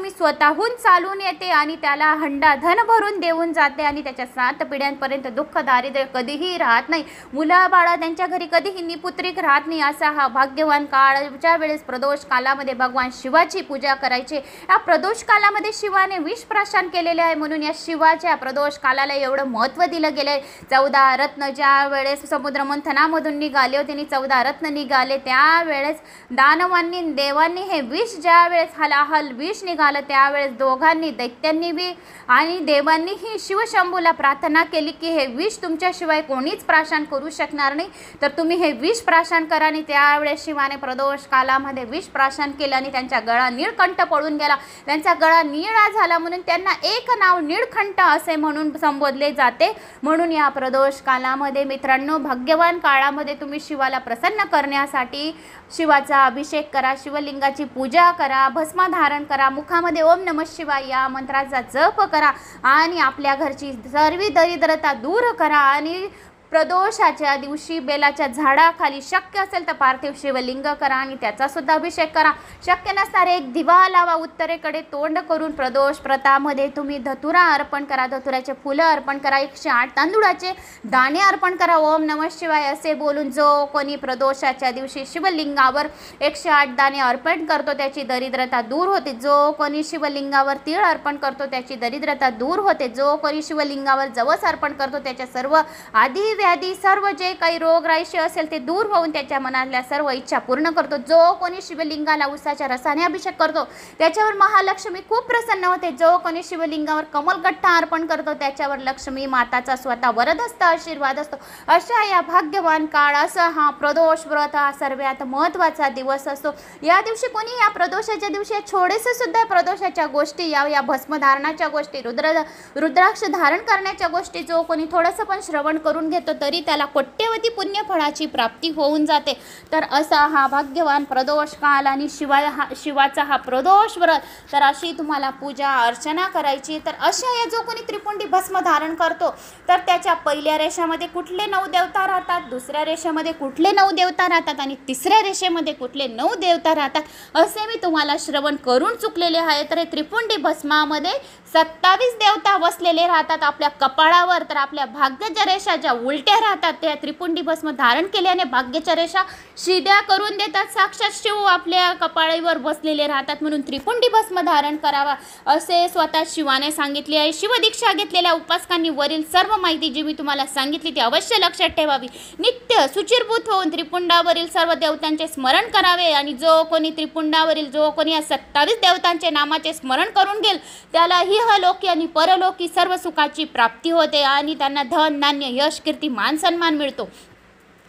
A: स्वतःहून चालून येते आणि त्याला हंडा धन भरून देऊन जाते आणि त्याच्या 7 पिढ्यांपर्यंत दुःख दारिद्र्य कधीही राहत नाही. मुलं बाळा त्यांच्या घरी कधीही निपुत्रिक राहत नाही. असा हा भाग्यवान काळच्या वेळेस प्रदोष कालामध्ये भगवान शिवाची पूजा करायची. या प्रदोष कालामध्ये शिवाने विष प्राशन केलेले आहे म्हणून या शिवाच्या प्रदोष कालाला एवढं महत्त्व दिलं गेलं आहे. 14 रत्न ज्या वेळेस समुद्र मंथनामधून निघाले होते आणि 14 रत्न निघाले त्यावेळेस दानवांनी देवांनी हे विष ज्या वेळेस हलाहल विष निघालं त्यावेळेस दोघांनी दैत्यांनी बी आणि देवांनीही शिवशंभूला प्रार्थना केली की हे विष तुमच्याशिवाय कोणीच प्राशन करू शकणार नाही, तर तुम्ही हे विष प्राशन करा. आणि त्यावेळेस शिवाने प्रदोष कालामध्ये विष प्राशन केलं आणि त्यांचा गळा नीळकंठ पडून गेला. त्यांचा गळा निळा झाला म्हणून त्यांना एक नाव नीळकंठ असे म्हणून संबोधले जाते. म्हणून या प्रदोष कालामध्ये मित्रांनो भाग्यवान काळामध्ये तुम्ही शिवाला प्रसन्न करण्यासाठी शिवाचा अभिषेक करा, शिवलिंगाची पूजा करा, भस्म धारण करा, मुखामध्ये ओम नमः शिवाय या मंत्राचा जप करा आणि आपल्या घरची सर्व दरिद्रता दूर करा. आणि प्रदोषाच्या दिवशी बेलाच्या झाडाखाली शक्य असेल तर पार्थिव शिवलिंग करा आणि त्याचा सुद्धा अभिषेक करा. शक्य नसणारे एक दिवा लावा. उत्तरेकडे तोंड करून प्रदोष व्रतामध्ये तुम्ही धतुरा अर्पण करा, धतुराचे फुलं अर्पण करा, 108 तांदूळाचे दाणे अर्पण करा. ओम नमः शिवाय असे बोलून जो कोणी प्रदोषाच्या दिवशी शिवलिंगावर 108 दाणे अर्पण करतो त्याची दरिद्रता दूर होते. जो कोणी शिवलिंगावर तीळ अर्पण करतो त्याची दरिद्रता दूर होते. जो कोणी शिवलिंगावर जवस अर्पण करतो त्याच्या सर्व आधी व्याधी सर्व जे काही रोगराईशी असेल ते दूर होऊन त्याच्या मनातल्या सर्व इच्छा पूर्ण करतो. जो कोणी शिवलिंगाला उसाच्या रसाने अभिषेक करतो त्याच्यावर महालक्ष्मी खूप प्रसन्न होते. जो कोणी शिवलिंगावर कमलगट्टा अर्पण करतो त्याच्यावर लक्ष्मी माताचा स्वतः वरदहस्त आशीर्वाद असतो. अशा या भाग्यवान काळ असा हा प्रदोष व्रत हा सर्वात महत्त्वाचा दिवस असतो. या दिवशी कोणी या प्रदोषाच्या दिवशी छोडेसे सुद्धा प्रदोषाच्या गोष्टी या भस्मधारणाच्या गोष्टी रुद्राक्ष धारण करण्याच्या गोष्टी जो कोणी थोडंसं पण श्रवण करून घेतो असतं तरी त्याला कोट्यवधी पुण्यफळाची प्राप्ती होऊन जाते। तर असा हा भाग्यवान प्रदोष काल आणि शिवाचा हा प्रदोष व्रत, तर अशी तुम्हाला पूजा अर्चना करायची। तर अशा या जो कोणी त्रिपुंडी भस्म धारण करतो तर त्याच्या पहिल्या रेषेमध्ये कुठले 9 देवता राहतात, दुसऱ्या रेषेमध्ये कुठले 9 देवता राहतात आणि तिसऱ्या रेषेमध्ये कुठले 9 देवता राहतात असे मी तुम्हाला श्रवण करून चुकलेले आहे। तर त्रिपुंडी भस्मामध्ये 27 देवता बसलेले राहतात आपल्या कपाळावर। तर आपल्या भाग्याच्या रेषा ज्या उलट्या राहतात त्या त्रिपुंडी भस्म धारण केल्याने भाग्याच्या रेषा सीध्या करून देतात। साक्षात शिव आपल्या कपाळीवर बसलेले राहतात, म्हणून त्रिपुंडी भस्म धारण करावा असे स्वतः शिवाने सांगितले आहे। शिवदीक्षा घेतलेल्या उपासकांनी वरील सर्व माहिती जी मी तुम्हाला सांगितली ती अवश्य लक्षात ठेवावी। नित्य सुचिरभूत होऊन त्रिपुंडावरील सर्व देवतांचे स्मरण करावे आणि जो कोणी त्रिपुंडावरील जो कोणी या 27 देवतांचे नामाचे स्मरण करून घेईल त्याला इहलोकी आणि परलोकी सर्व सुखाची प्राप्ती होते आणि त्यांना धन धान्य यश कीर्ती मान सन्मान मिळतो।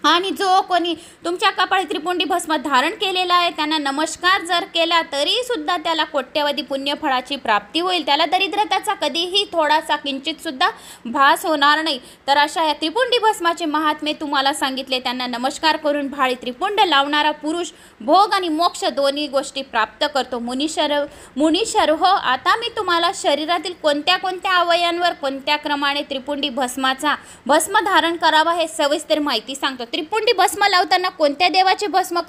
A: आणि जो कोणी तुमच्या कपाळी त्रिपुंडी भस्म धारण केलेला आहे त्यांना नमस्कार जर केला तरी सुद्धा त्याला कोट्यवधी पुण्यफळाची प्राप्ती होईल, त्याला दरिद्रताचा कधीही थोडासा किंचित सुद्धा भास होणार नाही। तर अशा या त्रिपुंडी भस्माचे महात्म्य तुम्हाला सांगितले। त्यांना नमस्कार करून भाळी त्रिपुंड लावणारा पुरुष भोग आणि मोक्ष दोन्ही गोष्टी प्राप्त करतो। मुनीश्वर हो, आता मी तुम्हाला शरीरातील कोणत्या कोणत्या अवयवांवर कोणत्या क्रमाने त्रिपुंडी भस्म धारण करावा हे सविस्तर माहिती सांगतो। त्रिपुंडी भस्म लावताना कोणत्या देवाचे भस्म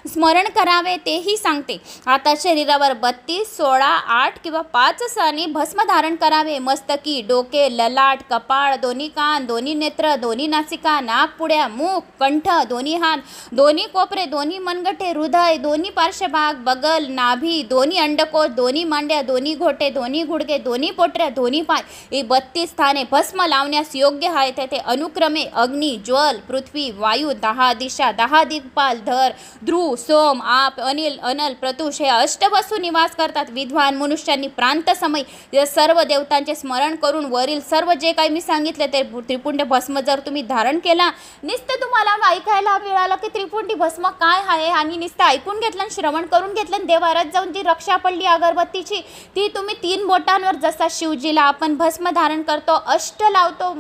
A: स्मरण करावे तेही सांगते। आता शरीरावर 32, 16, 8 किंवा 5 स्थानी भस्म धारण करावे। मस्तकी, डोके, ललाट, कपाळ, दोन्ही कान, दोन्ही नेत्र, दोन्ही नासिका, नाकपुड्या, मुख, कंठ, दोन्ही हात, दोन्ही कोपरे, दोन्ही मनगटे, हृदय, दोन्ही पार्श्वभाग, बगल, नाभी, दोन्ही अंडकोश, दोन्ही मांड्या, दोन्ही घोटे, दोन्ही गुडघे, दोन्ही पोटऱ्या, दोन्ही पाय, ही 32 स्थाने भस्म लावण्यास योग्य आहेत। तेथे अनुक्रमे अग्नी, ज्वल, पृथ्वी, वायू, 10 दिशा, 10 दिग्पाल, धर, ध्रुव, सोम, आप, अनिल, अनल, प्रतुष हे अष्टवसू निवास करतात। विद्वान मनुष्यांनी प्रांत समय या सर्व देवतांचे स्मरण करून वरील सर्व जे काही मी सांगितले ते त्रिपुंडी भस्म जर तुम्ही धारण केला, नुसतं तुम्हाला ऐकायला मिळालं की त्रिपुंडी भस्म काय आहे आणि नुसतं ऐकून घेतलं आणि श्रवण करून घेतलं, देवारात जाऊन जी रक्षा पडली अगरबत्तीची ती तुम्ही 3 बोटांवर जसा शिवजीला आपण भस्म धारण करतो, अष्ट लावतो,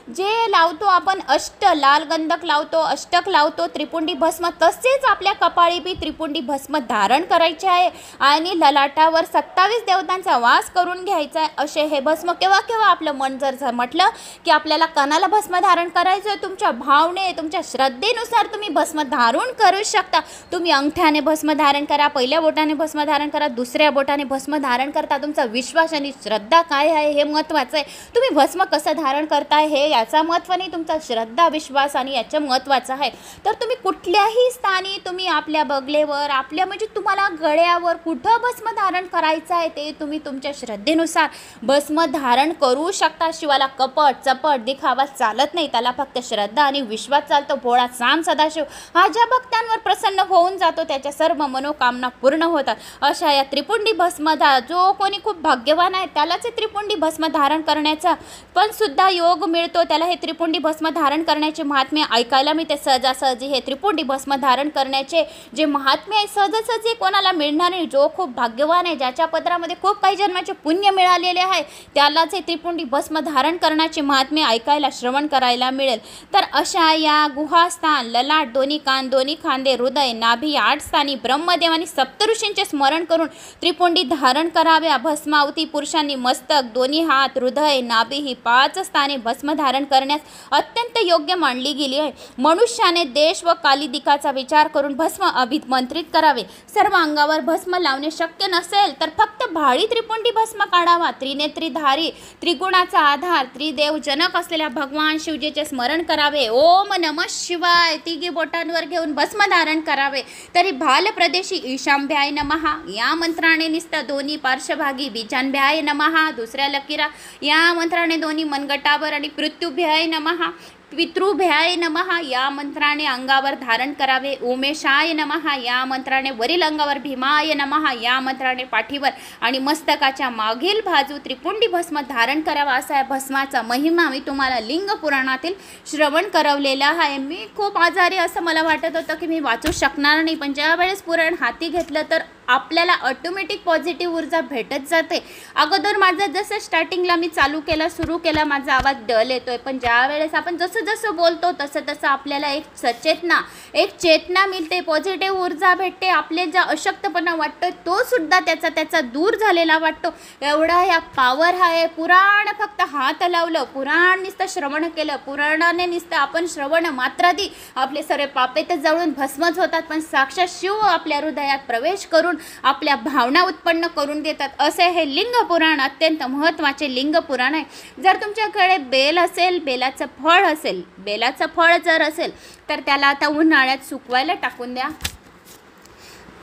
A: जे लावतो आपण अष्ट लाल गंधक लावतो, अष्टक लावतो त्रिपुंडी भस्म, तसेच आपल्या कपाळी बी त्रिपुंडी भस्म धारण करायचे आहे आणि ललाटावर 27 देवतांचा वास करून घ्यायचा आहे। असे हे भस्म केव्हा केव्हा आपलं मन जर म्हटलं की आपल्याला कानाला भस्म धारण करायचं आहे, तुमच्या भावने तुमच्या श्रद्धेनुसार तुम्ही भस्म धारण करू शकता। तुम्ही अंगठ्याने भस्म धारण करा, पहिल्या बोटाने भस्म धारण करा, दुसऱ्या बोटाने भस्म धारण करता, तुमचा विश्वास आणि श्रद्धा काय आहे हे महत्त्वाचं आहे। तुम्ही भस्म कसं धारण करताय हे याचा महत्त्व नाही, तुमचा श्रद्धा विश्वास आणि याचं महत्त्वाचं आहे। तर तुम्ही कुठल्याही स्थानी तुम्ही आपल्या बगलेवर आपल्या म्हणजे तुम्हाला गळ्यावर कुठं भस्म धारण करायचं आहे ते तुम्ही तुमच्या श्रद्धेनुसार भस्म धारण करू शकता। शिवाला कपट चपट दिखावा चालत नाही, त्याला फक्त श्रद्धा आणि विश्वास चालतो। भोळा साम सदाशिव हा ज्या भक्तांवर प्रसन्न होऊन जातो त्याच्या सर्व मनोकामना पूर्ण होतात। अशा या त्रिपुंडी भस्म जो कोणी खूप भाग्यवान आहे त्यालाच त्रिपुंडी भस्म धारण करण्याचा पण सुद्धा योग मिळतो, त्याला हे त्रिपुंडी भस्म धारण करण्याचे महात्म्य ऐकायला मी ते सहजासहजी हे त्रिपुंडी भस्म धारण करण्याचे जे महात्म्य आहे सहजासहजी कोणाला मिळणार नाही। जो खूप भाग्यवान आहे, ज्याच्या पदरामध्ये खूप काही जन्माचे पुण्य मिळालेले आहे त्यालाच हे त्रिपुंडी भस्म धारण करण्याचे महात्म्य ऐकायला श्रवण करायला मिळेल। तर अशा या गुहास्थान, ललाट, दोन्ही कान, दोन्ही खांदे, हृदय, नाभी 8 स्थानी ब्रह्मदेव आणि सप्तऋषींचे स्मरण करून त्रिपुंडी धारण कराव्या। भस्मावती पुरुषांनी मस्तक, दोन्ही हात, हृदय, नाभी ही 5 स्थाने भस्म धारण करण्यास अत्यंत योग्य मानली गेली आहे। मनुष्याने देश व कालिदिकाचा विचार करून भस्म अभिमंत्रित करावे। सर्व अंगावर भस्म लावणे शक्य नसेल तर फक्त भाळी त्रिपुंडी भस्म काढावा। त्रिनेत्रीधारी, त्रिगुणाचा आधार, त्रिदेव जनक असलेल्या भगवान शिवजीचे स्मरण करावे। ओम नमः शिवाय 3 बोटांवर घेऊन भस्म धारण करावे। तरी भाल प्रदेशी ईशांभ्याय नमः या मंत्राने निस्ता दोन्ही पार्श्वभागी बीजांभ्याय नमः, दुसऱ्या लकीरा या मंत्राने दोन्ही मनगटावर आणि पृथ्वीभ्याय नमः, पितृभ्याय नमः या मंत्राने अंगावर धारण करावे। उमेशाय नमः या मंत्राने वरील अंगावर, भीमाय नमः या मंत्राने पाठीवर आणि मस्तकाच्या मागील बाजू त्रिपुंडी भस्म धारण करावा। असा या भस्माचा महिमा मी तुम्हाला लिंग पुराणातील श्रवण करवलेला आहे। मी खूप आजारी असं मला वाटत होतं की मी वाचू शकणार नाही, पण ज्या वेळेस पुराण हाती घेतलं तर आपल्याला ऑटोमॅटिक पॉझिटिव्ह ऊर्जा भेटत जाते. अगोदर माझं जसं स्टार्टिंगला मी चालू केलं सुरू केला माझा आवाज डल येतोय, पण ज्या वेळेस आपण जसं जसं बोलतो तसं तसं आपल्याला एक सचेतना एक चेतना मिळते, पॉझिटिव्ह ऊर्जा भेटते. आपले ज्या अशक्तपणा वाटतोय तो सुद्धा त्याचा दूर झालेला वाटतो. एवढा या पावर आहे. पुराण फक्त हात लावलं, पुराण नुसतं श्रवण केलं, पुराणाने नुसतं आपण श्रवण मात्र दी आपले सर्व पापे तर जळून भस्मच होतात. पण साक्षात शिव आपल्या हृदयात प्रवेश करून आपल्या भावना उत्पन्न करून देतात. असे हे लिंग पुराण अत्यंत महत्त्वाचे लिंग पुराण आहे. जर तुमच्याकडे बेल असेल, बेलाचं फळ असेल, बेलाचं फळ जर असेल तर त्याला आता उन्हाळ्यात सुकवायला टाकून द्या.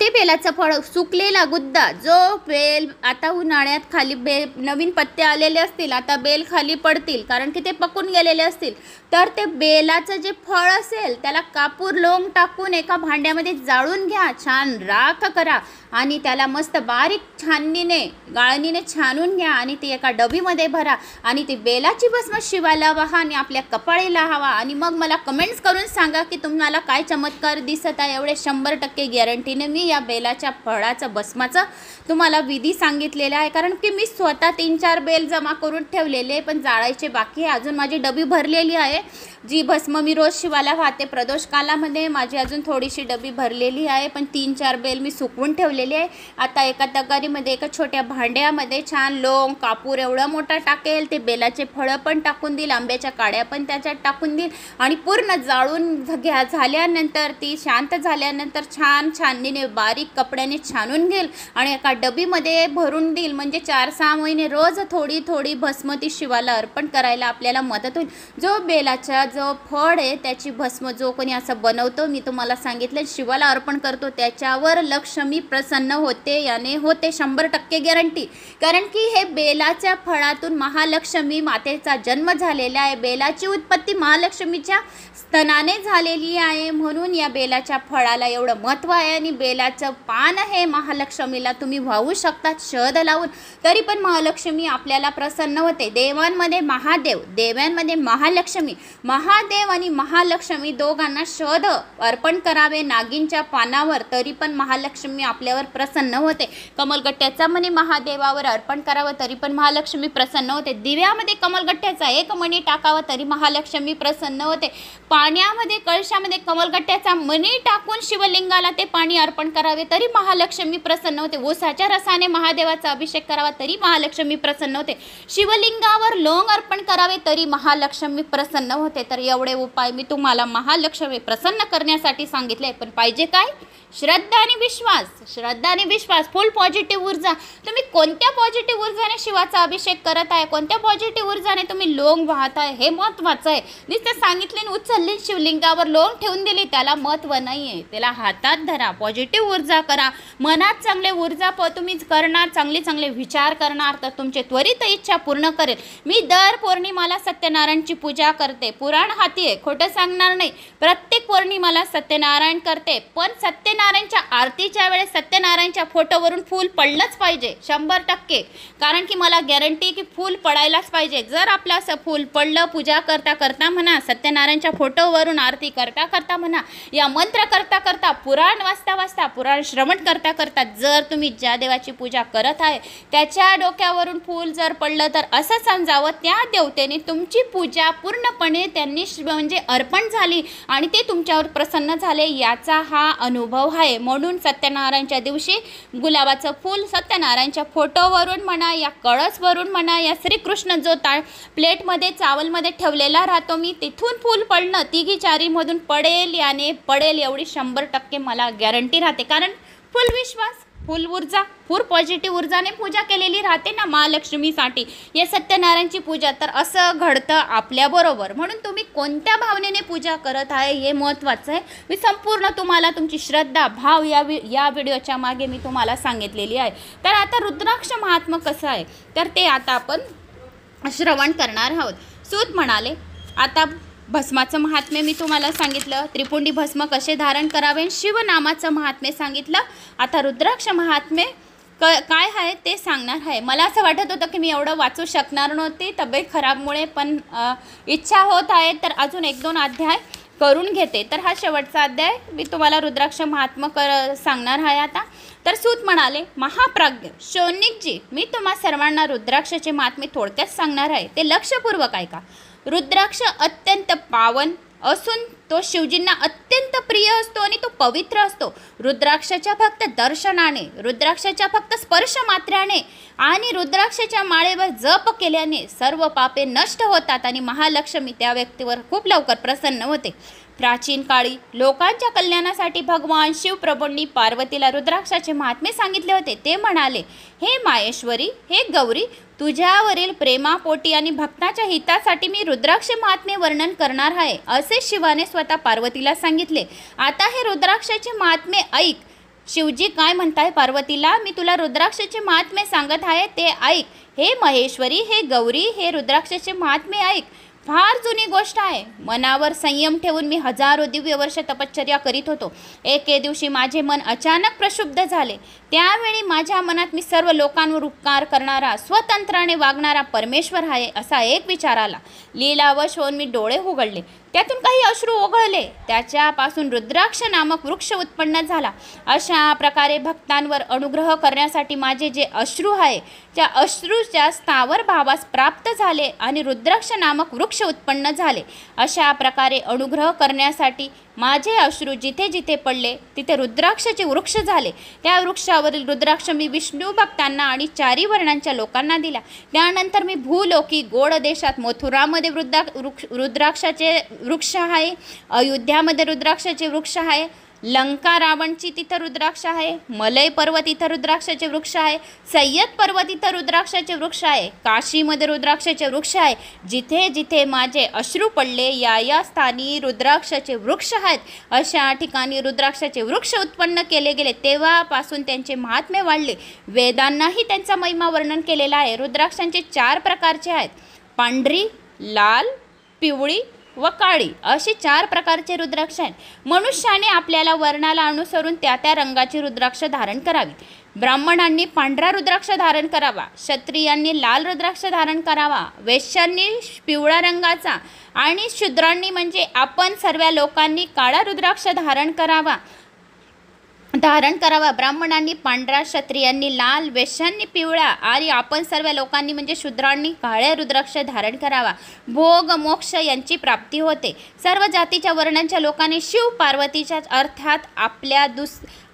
A: ते बेलाचं फळ सुकलेला गुद्दा जो बेल आता उन्हाळ्यात खाली नवीन पत्ते आलेले असतील, आता बेल खाली पडतील कारण की ते पकून गेलेले असतील, तर ते बेलाचं जे फळ असेल त्याला कापूर लोंग टाकून एका भांड्यामध्ये जाळून घ्या, छान राख करा आणि त्याला मस्त बारीक छाननीने गाळणीने छानून घ्या आणि ती एका डबीमध्ये भरा आणि ती बेलाची भस्म शिवाला वाहा आणि आपल्या कपाळी लावा आणि मग मला कमेंट्स करून सांगा की तुम्हाला काय चमत्कार दिसत आहे. एवढे 100% गॅरंटीने मी या बेलाच्या फळाचं भस्माचं तुम्हाला विधी सांगितलेला आहे. कारण की मी स्वतः 3-4 बेल जमा करून ठेवलेले पण जाळायचे बाकी आहे. अजून माझी डबी भरलेली आहे, जी भस्म मी रोज शिवाला वाहते प्रदोष कालामध्ये. माझी अजून थोडीशी डबी भरलेली आहे, पण 3-4 बेल मी सुकवून ठेवलेली आहे. आता एका तगारीमध्ये एका छोट्या भांड्यामध्ये छान लोंग कापूर एवढा मोठा टाकेल, ते बेलाचे फळं पण टाकून देईल, आंब्याच्या काड्या पण त्याच्यात टाकून देईल आणि पूर्ण जाळून झाल्यानंतर ती शांत झाल्यानंतर छान छाननीने बारीक कपड्याने छानून घेईल आणि एका डबीमध्ये भरून देईल. म्हणजे 4-6 महिने रोज थोडी थोडी भस्म ती शिवाला अर्पण करायला आपल्याला मदत होईल. जो बेलाचा जो फळ आहे त्याची भस्म जो कोणी असं बनवतो, मी तुम्हाला सांगितलं शिवाला अर्पण करतो, त्याच्यावर लक्ष्मी प्रसन्न होते, याने होते 100% गॅरंटी. कारण की हे बेलाच्या फळातून महालक्ष्मी मातेचा जन्म झालेला आहे. बेलाची उत्पत्ती महालक्ष्मीच्या स्तनाने झालेली आहे, म्हणून या बेलाच्या फळाला एवढं महत्त्व आहे. आणि बेलाचं पान हे महालक्ष्मीला तुम्ही वाहू शकतात शहद लावून, तरी पण महालक्ष्मी आपल्याला प्रसन्न होते. देवांमध्ये महादेव, देवांमध्ये महालक्ष्मी, महादेव आणि महालक्ष्मी दोघांना शहद अर्पण करावे नागिनच्या पानावर, तरी पण महालक्ष्मी आपल्यावर प्रसन्न होते. कमलगट्ट्याचा मणी महादेवावर अर्पण करावं तरी पण महालक्ष्मी प्रसन्न होते. दिव्यामध्ये कमलगट्ट्याचा एक मणी टाकावा तरी महालक्ष्मी प्रसन्न होते. पाण्यामध्ये कळशामध्ये कमलगट्ट्याचा मणी टाकून शिवलिंगाला ते पाणी अर्पण करावे तरी महालक्ष्मी प्रसन्न होते. ऊसाच्या रसाने महादेवाचा अभिषेक करावा तरी महालक्ष्मी प्रसन्न होते. शिवलिंगावर लोंग अर्पण करावे तरी महालक्ष्मी प्रसन्न होते. तर एवढे उपाय मी तुम्हाला महालक्ष्मी प्रसन्न करण्यासाठी सांगितले. पण पाहिजे काय? श्रद्धा आणि विश्वास. श्रद्धा आणि विश्वास, फुल पॉझिटिव्ह ऊर्जा. तुम्ही कोणत्या पॉझिटिव्ह ऊर्जाने शिवाचा अभिषेक करत आहे, कोणत्या पॉझिटिव्ह ऊर्जाने तुम्ही लोंग वाहत आहे हे महत्त्वाचं आहे. नुसतं सांगितले उचलले शिवलिंगावर लोंग ठेवून दिली त्याला महत्त्व नाही आहे. त्याला हातात धरा, पॉझिटिव्ह ऊर्जा करा, मनात चांगले ऊर्जा तुम्ही करणार, चांगले चांगले विचार करणार तर तुमचे त्वरित इच्छा पूर्ण करेल. मी दर पौर्णिमाला सत्यनारायणची पूजा करते. पुराण हाती आहे, खोटं सांगणार नाही. प्रत्येक पौर्णिमाला सत्यनारायण करते, पण सत्यनारायणच्या आरतीच्या वेळेस सत्यनारायणच्या फोटोवरून फूल पडलंच पाहिजे 100%. कारण की मला गॅरंटी की फूल पडायलाच पाहिजे. जर आपलं असं फूल पडलं पूजा करता करता म्हणा, सत्यनारायणच्या फोटोवरून आरती करता करता म्हणा, या मंत्र करता करता, पुराण वाचता वाचता, पुराण श्रवण करता करता, जर तुम्ही ज्या देवाची पूजा करत आहे त्याच्या डोक्यावरून फूल जर पडलं तर असं समजावं त्या देवतेने तुमची पूजा पूर्णपणे त्यांनी म्हणजे अर्पण झाली आणि ते तुमच्यावर प्रसन्न झाले याचा हा अनुभव आहे. म्हणून सत्यनारायणच्या दिवशी गुलाबाचं फूल सत्यनारायणच्या फोटोवरून म्हणा, या कळसवरून म्हणा, या श्रीकृष्ण जो प्लेटमध्ये चावलमध्ये ठेवलेला राहतो मी, तिथून फूल पडणं तिघी चारीमधून पडेल याने पडेल एवढी 100% मला गॅरंटी राहते. कारण फुल विश्वास, फुल ऊर्जा, फुल पॉझिटिव्ह ऊर्जाने पूजा केलेली राहते ना महालक्ष्मीसाठी या सत्यनारायणची पूजा. तर असं घडतं आपल्याबरोबर. म्हणून तुम्ही कोणत्या भावनेने पूजा करत आहे हे महत्त्वाचं आहे. मी संपूर्ण तुम्हाला तुमची श्रद्धा भाव या व्हिडिओच्या मागे मी तुम्हाला सांगितलेली आहे. तर आता रुद्राक्ष महात्म्य कसं आहे तर ते आता आपण श्रवण करणार आहोत. सूत म्हणाले, आता भस्माचं महात्म्य मी तुम्हाला सांगितलं, त्रिपुंडी भस्म कसे धारण करावे, शिवनामाचं महात्म्य सांगितलं. आता रुद्राक्ष महात्म्य काय आहे ते सांगणार आहे. मला असं वाटत होतं की मी एवढं वाचू शकणार नव्हते तब्येत खराबमुळे, पण इच्छा होत आहे तर अजून 1-2 अध्याय करून घेते। तर हा शेवटचा अध्याय मी तुम्हाला रुद्राक्ष महात्म्य सांगणार आहे आता। तर सूत म्हणाले, महाप्राज्ञ शौनकजी, मी तुम्हा सर्वांना रुद्राक्षाचे महात्म्य थोडक्यात सांगणार आहे, ते लक्षपूर्वक ऐका। रुद्राक्ष अत्यंत पावन असून तो शिवजींना अत्यंत प्रिय असतो आणि तो पवित्र असतो। रुद्राक्षाच्या फक्त दर्शनाने, रुद्राक्षाच्या फक्त स्पर्श मात्राने आणि रुद्राक्षाच्या माळेवर जप केल्याने सर्व पापे नष्ट होतात आणि महालक्ष्मी त्या व्यक्तीवर खूप लवकर प्रसन्न होते। प्राचीन काळी लोकांच्या कल्याणासाठी भगवान शिवप्रभूंनी पार्वतीला रुद्राक्षाचे महात्म्य सांगितले होते। ते म्हणाले, हे माहेश्वरी, हे गौरी, तुझ्यावरील प्रेमापोटी आणि भक्ताच्या हितासाठी मी रुद्राक्ष महात्म्य वर्णन करणार आहे, असे शिवाने स्वतः पार्वतीला सांगितले। आता हे रुद्राक्षाचे महात्म्य ऐक। शिवजी काय म्हणताय पार्वतीला, मी तुला रुद्राक्षाचे महात्म्य सांगत आहे, ते ऐक। हे महेश्वरी, हे गौरी, हे रुद्राक्षाचे महात्म्य ऐक। फार जुनी गोष्ट आहे। मनावर संयम ठेवून मी हजारो दिव्य वर्ष तपश्चर्या करीत होतो। एके दिवशी माझे मन अचानक प्रक्षुब्ध झाले। त्यावेळी माझ्या मनात मी सर्व लोकांवर उपकार करणारा, स्वतंत्राने वागणारा परमेश्वर आहे असा एक विचार आला। लीलावश होऊन मी डोळे उघडले, त्यातून काही अश्रू ओघळले। त्याच्यापासून रुद्राक्ष नामक वृक्ष उत्पन्न झाला। अशा प्रकारे भक्तांवर अनुग्रह करण्यासाठी माझे जे अश्रू आहे, त्या अश्रूच्या स्थावर भावास प्राप्त झाले आणि रुद्राक्ष नामक वृक्ष उत्पन्न झाले। अशा प्रकारे अनुग्रह करण्यासाठी माझे अश्रू जिथे जिथे पडले तिथे रुद्राक्षाचे वृक्ष झाले। त्या वृक्षावरील रुद्राक्ष मी विष्णू भक्तांना आणि चारी वर्णांच्या लोकांना दिला। त्यानंतर मी भूलोकी गोड देशात मथुरामध्ये रुद्राक्षाचे वृक्ष आहे, अयोध्यामध्ये रुद्राक्षाचे वृक्ष आहे, लंका रावणची तिथं रुद्राक्ष आहे, मलय पर्वत इथं रुद्राक्षाचे वृक्ष आहे, सय्यद पर्वत इथं रुद्राक्षाचे वृक्ष आहे, काशीमध्ये रुद्राक्षाचे वृक्ष आहे। जिथे जिथे माझे अश्रू पडले या स्थानी रुद्राक्षाचे वृक्ष आहेत। अशा ठिकाणी रुद्राक्षाचे वृक्ष उत्पन्न केले गेले, तेव्हापासून त्यांचे महात्म्य वाढले। वेदांनाही त्यांचा महिमा वर्णन केलेला आहे। रुद्राक्षांचे 4 प्रकारचे आहेत, पांढरी, लाल, पिवळी व काळी असे 4 प्रकारचे रुद्राक्ष आहेत। मनुष्याने आपल्याला वर्णाला अनुसरून त्या त्या रंगाची रुद्राक्ष धारण करावी। ब्राह्मणांनी पांढरा रुद्राक्ष धारण करावा, क्षत्रियांनी लाल रुद्राक्ष धारण करावा, वैश्यांनी पिवळ्या रंगाचा आणि शूद्रांनी म्हणजे आपण सर्व लोकांनी काळा रुद्राक्ष धारण करावा। ब्राह्मणांनी पांढरा, क्षत्रियांनी लाल, वैश्यांनी पिवळा आणि आपण सर्व लोकांनी म्हणजे शूद्रांनी काळ्या रुद्राक्ष धारण करावा। भोग मोक्ष यांची प्राप्ती होते। सर्व जातीच्या वर्णांच्या लोकांनी शिव पार्वतीच्या अर्थात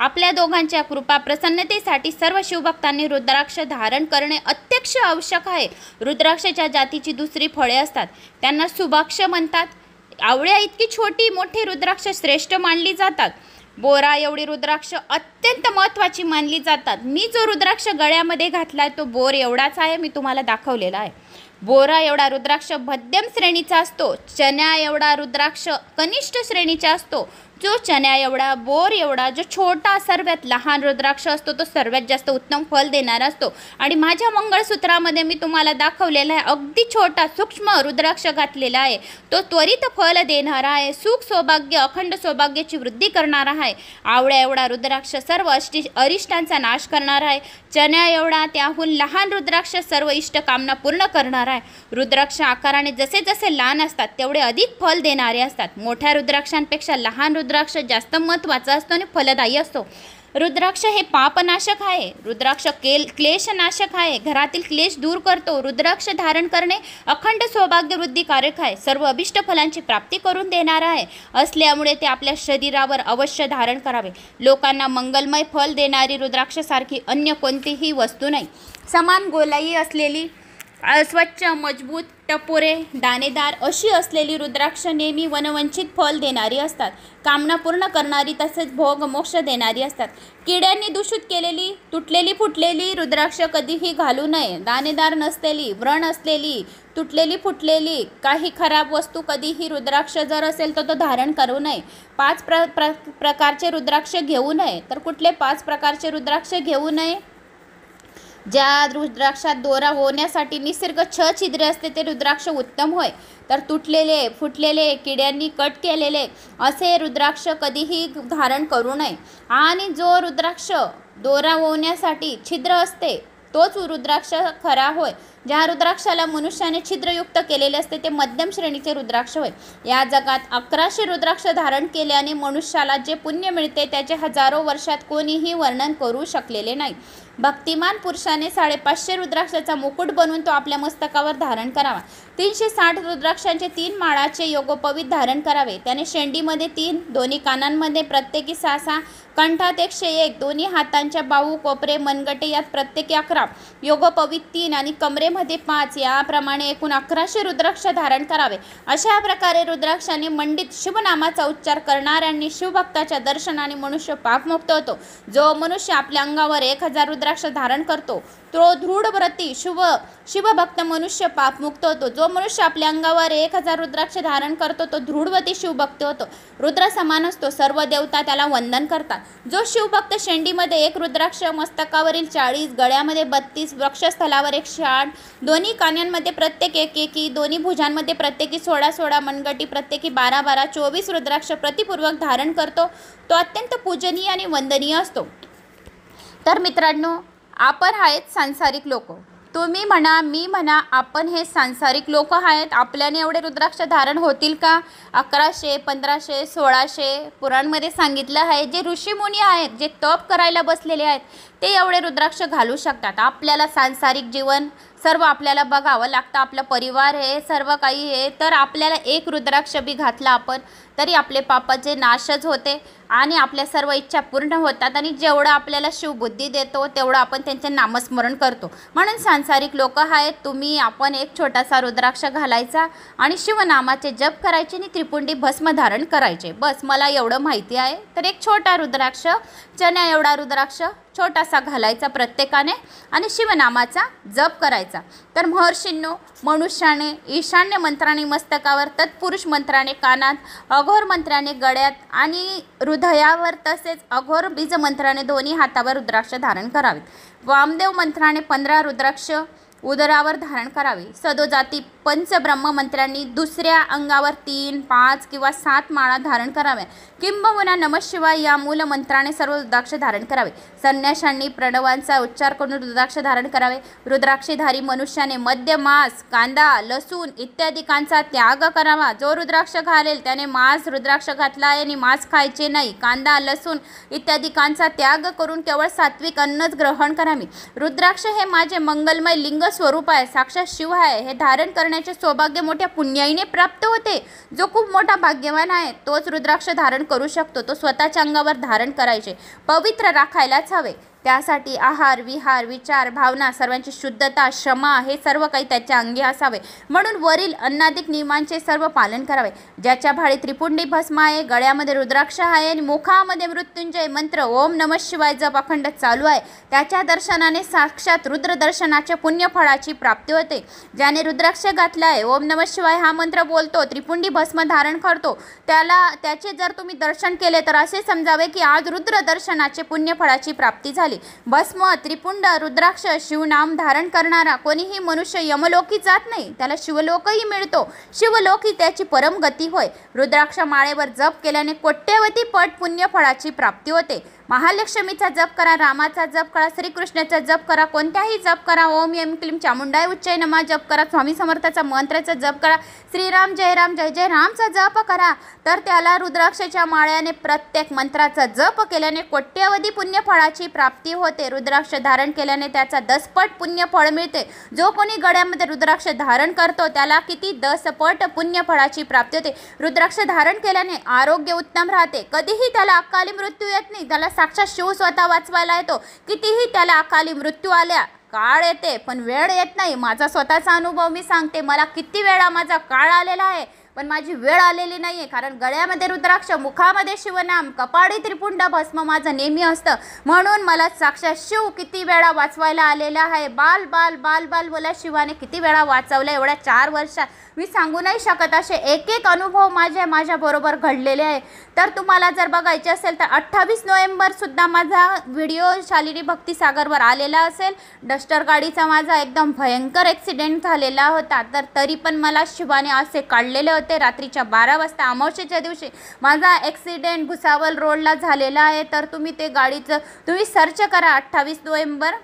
A: आपल्या दोघांच्या कृपा प्रसन्नतेसाठी सर्व शिवभक्तांनी रुद्राक्ष धारण करणे अत्यक्ष आवश्यक आहे। रुद्राक्षाच्या जातीची दुसरी फळे असतात, त्यांना सुभाक्ष म्हणतात। आवळ्या इतकी छोटी मोठी रुद्राक्ष श्रेष्ठ मानली जातात। बोरा एवढी रुद्राक्ष अत्यंत महत्त्वाची मानली जातात। मी जो रुद्राक्ष गळ्यामध्ये घातलाय तो बोर एवढाच आहे, मी तुम्हाला दाखवलेला आहे। बोरा एवढा रुद्राक्ष मध्यम श्रेणीचा असतो, चण्या एवढा रुद्राक्ष कनिष्ठ श्रेणीचा असतो, जो चण्या एवढा, बोर एवढा जो छोटा सर्वात लहान रुद्राक्ष असतो तो सर्वात जास्त उत्तम फल देणारा असतो। आणि माझ्या मंगळसूत्रामध्ये मी तुम्हाला दाखवलेला आहे, अगदी छोटा सूक्ष्म रुद्राक्ष घातलेला आहे, तो त्वरित फल देणारा आहे, सुख सौभाग्य अखंड सौभाग्याची वृद्धी करणारा आहे। आवळ्या एवढा रुद्राक्ष सर्व अरिष्टांचा नाश करणारा आहे। चण्या एवढा त्याहून लहान रुद्राक्ष सर्व इष्ट कामना पूर्ण करणारा आहे। रुद्राक्ष आकाराने जसे जसे लहान असतात तेवढे अधिक फल देणारे असतात। मोठ्या रुद्राक्षांपेक्षा लहान रुद्राक्ष जास्त महत्त्वाचा असतो आणि फलदायी असतो। रुद्राक्ष हे पापनाशक आहे, रुद्राक्ष क्लेशनाशक आहे, घरातील क्लेश दूर करतो। रुद्राक्ष धारण करणे अखंड सौभाग्य वृद्धिकारक आहे, सर्व अभिष्ट फलांची प्राप्ती करून देणार आहे, असल्यामुळे ते आपल्या शरीरावर अवश्य धारण करावे। लोकांना मंगलमय फल देणारी रुद्राक्षासारखी अन्य कोणतीही वस्तू नाही। समान गोलाई असलेली, स्वच्छ, मजबूत, टपोरे, दाणेदार अशी असलेली रुद्राक्ष नेहमी वनवंचित फल देणारी असतात, कामना पूर्ण करणारी तसेच भोग मोक्ष देणारी असतात। किड्यांनी दूषित केलेली, तुटलेली फुटलेली रुद्राक्ष कधीही घालू नये। दाणेदार नसलेली, व्रण असलेली, तुटलेली फुटलेली काही खराब वस्तू कधीही रुद्राक्ष जर असेल तर तो धारण करू नये। 5 प्रकारचे रुद्राक्ष घेऊ नये। तर कुठले 5 प्रकारचे रुद्राक्ष घेऊ नये? ज्या रुद्राक्षात दोरा होण्यासाठी निसर्ग 6 छिद्रे असते ते रुद्राक्ष उत्तम होय। तर तुटलेले, फुटलेले, किड्यांनी कट केलेले असे रुद्राक्ष कधीही धारण करू नये। आणि जो रुद्राक्ष दोरा होण्यासाठी छिद्र असते तोच रुद्राक्ष खरा होय. ज्या रुद्राक्षाला मनुष्याने छिद्रयुक्त केलेले असते ते मध्यम श्रेणीचे रुद्राक्ष होय. या जगात 1100 रुद्राक्ष धारण केल्याने मनुष्याला जे पुण्य मिळते त्याचे हजारो वर्षात कोणीही वर्णन करू शकलेले नाही. भक्तिमान पुरुषाने 550 रुद्राक्षाचा मुकुट बनवून तो आपल्या मस्तकावर धारण करावा. 360 रुद्राक्षांचे 3 माळाचे योगोपवीत धारण करावे. त्याने शेंडीमध्ये 3, दोन्ही कानांमध्ये प्रत्येकी 6, कंठात 101, दोन्ही हातांच्या बाहू, कोपरे, मनगटे यात प्रत्येकी 11, योगोपवीत 3 आणि कमरेमध्ये 5 याप्रमाणे एकूण 1100 रुद्राक्ष धारण करावे. अशा प्रकारे रुद्राक्षाने मंडित शिवनामाचा उच्चार करणाऱ्यांनी शिवभक्ताच्या दर्शनाने मनुष्य पापमुक्त होतो. जो मनुष्य आपल्या अंगावर 1000 रुद्राक्ष धारण करतो तो दृढव्रती शिवभक्त मनुष्य पापमुक्त होतो. जो मनुष्य आपल्या अंगावर 1000 रुद्राक्ष धारण करतो तो दृढव्रती शिवभक्त होतो. रुद्र समान असतो. सर्व देवता त्याला वंदन करतात. जो शिवभक्त शेंडीमध्ये 1 रुद्राक्ष, मस्तकावरील 40, गळ्यामध्ये 32, वक्षस्थलावर 108, दोन्ही कानांमध्ये प्रत्येक 1, दोन्ही भुजांमध्ये प्रत्येकी 16, मनगटी प्रत्येकी 12, 24 रुद्राक्ष प्रतिपूर्वक धारण करतो तो अत्यंत पूजनीय आणि वंदनीय असतो. तर मित्रांनो, आपण आहेत सांसारिक लोक. तुम्ही म्हणा, मी म्हणा, आपण हे सांसारिक लोक आहेत. आपल्याने एवढे रुद्राक्ष धारण होतील का? 1100, 1500, 1600 पुराणमध्ये सांगितलं आहे. जे ऋषीमुनी आहेत, जे तप करायला बसलेले आहेत, ते एवढे रुद्राक्ष घालू शकतात. आपल्याला सांसारिक जीवन सर्व आपल्याला बघावं लागतं. आपला परिवार हे सर्व काही आहे. तर आपल्याला 1 रुद्राक्ष बी घातला आपण तरी आपले पापाचे नाशच होते आणि आपल्या सर्व इच्छा पूर्ण होतात. आणि जेवढं आपल्याला शिवबुद्धी देतो तेवढं आपण त्यांचे नामस्मरण करतो. म्हणून सांसारिक लोक आहेत तुम्ही, आपण एक छोटासा रुद्राक्ष घालायचा आणि शिवनामाचे जप करायचे आणि त्रिपुंडी भस्म धारण करायचे. बस मला एवढं माहिती आहे. तर एक छोटा रुद्राक्ष, चण्या एवढा रुद्राक्ष छोटासा घालायचा प्रत्येकाने आणि शिवनामाचा जप करायचा. तर महर्षींनो, मनुष्याने ईशान्य मंत्राने मस्तकावर, तत्पुरुष मंत्राने कानात, अघोर मंत्राने गळ्यात आणि हृदयावर तसेच अघोर बीज मंत्राने दोन्ही हातावर रुद्राक्ष धारण करावेत. वामदेव मंत्राने 15 रुद्राक्ष उदरावर धारण करावे. सदोजाती पंचब्रह्म मंत्र्यांनी दुसऱ्या अंगावर 3, 5 किंवा 7 माळा धारण कराव्या. किंबहुना नमःशिवाय या मूल मंत्राने सर्व रुद्राक्ष धारण करावे. संन्याशांनी प्रणवांचा उच्चार करून रुद्राक्ष धारण करावे. रुद्राक्षधारी मनुष्याने मद्य, मांस, कांदा, लसूण इत्यादिकांचा त्याग करावा. जो रुद्राक्ष घालेल त्याने रुद्राक्ष घातला आहे आणि मांस खायचे नाही. कांदा, लसूण इत्यादिकांचा त्याग करून केवळ सात्विक अन्नच ग्रहण करावे. रुद्राक्ष हे माझे मंगलमय लिंग स्वरूप आहे, साक्षात शिव आहे. हे धारण करण्याचे सौभाग्य मोठ्या पुण्याईने प्राप्त होते. जो खूप मोठा भाग्यवान आहे तोच रुद्राक्ष धारण करू शकतो. तो स्वतःच्या अंगावर धारण करायचे, पवित्र राखायलाच हवे. त्यासाठी आहार, विहार, विचार, भावना सर्वांची शुद्धता, क्षमा हे सर्व काही त्याच्या अंगी असावे. म्हणून वरील अन्नादिक नियमांचे सर्व पालन करावे. ज्याच्या भाळी त्रिपुंडी भस्म आहे, गळ्यामध्ये रुद्राक्ष आहे आणि मुखामध्ये मृत्युंजय मंत्र ओम नमः शिवाय जप अखंड चालू आहे, त्याच्या दर्शनाने साक्षात रुद्र दर्शनाच्या पुण्यफळाची प्राप्ती होते. ज्याने रुद्राक्ष घातला आहे, ओम नमः शिवाय हा मंत्र बोलतो, त्रिपुंडी भस्म धारण करतो, त्याचे जर तुम्ही दर्शन केले तर असे समजावे की आज रुद्र दर्शनाचे पुण्यफळाची प्राप्ती झाली. भस्म, त्रिपुंड, रुद्राक्ष, शिवनाम धारण करणारा कोणीही मनुष्य यमलोकी जात नाही, त्याला शिवलोकही मिळतो. शिवलोकी त्याची परम गती होय. रुद्राक्ष माळेवर जप केल्याने कोट्यवधी पट पुण्यफळाची प्राप्ती होते. महालक्ष्मीचा जप करा, रामाचा जप करा, श्रीकृष्णाचा जप करा, कोणत्याही जप करा. ओम यम क्लीम चामुंडाय उच्चाय नमः जप करा, स्वामी समर्थाचा मंत्राचा जप करा, श्रीराम जय राम जय जय रामचा जप करा. तर त्याला रुद्राक्षाच्या माळ्याने प्रत्येक मंत्राचा जप केल्याने कोट्यवधी पुण्यफळाची प्राप्ती होते. रुद्राक्ष धारण केल्याने त्याचा 10 पट पुण्यफळ मिळते. जो कोणी गळ्यामध्ये रुद्राक्ष धारण करतो त्याला किती 10 पट पुण्यफळाची प्राप्ती होते. रुद्राक्ष धारण केल्याने आरोग्य उत्तम राहते. कधीही त्याला अकाली मृत्यू येत नाही. त्याला साक्षात शिव स्वतः वाचवायला येतो. कितीही त्याला अकाली मृत्यू आल्या, काळ येते पण वेळ येत नाही. माझा स्वतःचा अनुभव मी सांगते. मला किती वेळा माझा काळ आलेला आहे पण माझी वेळ आलेली नाही आहे. कारण गळ्यामध्ये रुद्राक्ष, मुखामध्ये शिवनाम, कपाळी त्रिपुंड भस्म माझं नेहमी असतं. म्हणून मला साक्षात शिव किती वेळा वाचवायला आलेला आहे. बाल बाल बाल बाल मला शिवाने किती वेळा वाचवलं एवढ्या 4 वर्षात मी सांगू नाही शकत. असे एक अनुभव माझ्याबरोबर घडलेले आहे. तर तुम्हाला जर बघायचे असेल तर 28 नोव्हेंबरसुद्धा माझा व्हिडिओ शालिनी भक्तिसागरवर आलेला असेल. डस्टर गाडीचा माझा एकदम भयंकर ॲक्सिडेंट झालेला होता. तर तरी पण मला शिवाने असे काढलेले होते. रात्रीच्या 12 वाजता अमावस्येच्या दिवशी माझा ॲक्सिडेंट भुसावळ रोडला झालेला आहे. तर तुम्ही ते गाडीचं तुम्ही सर्च करा 28 नोव्हेंबर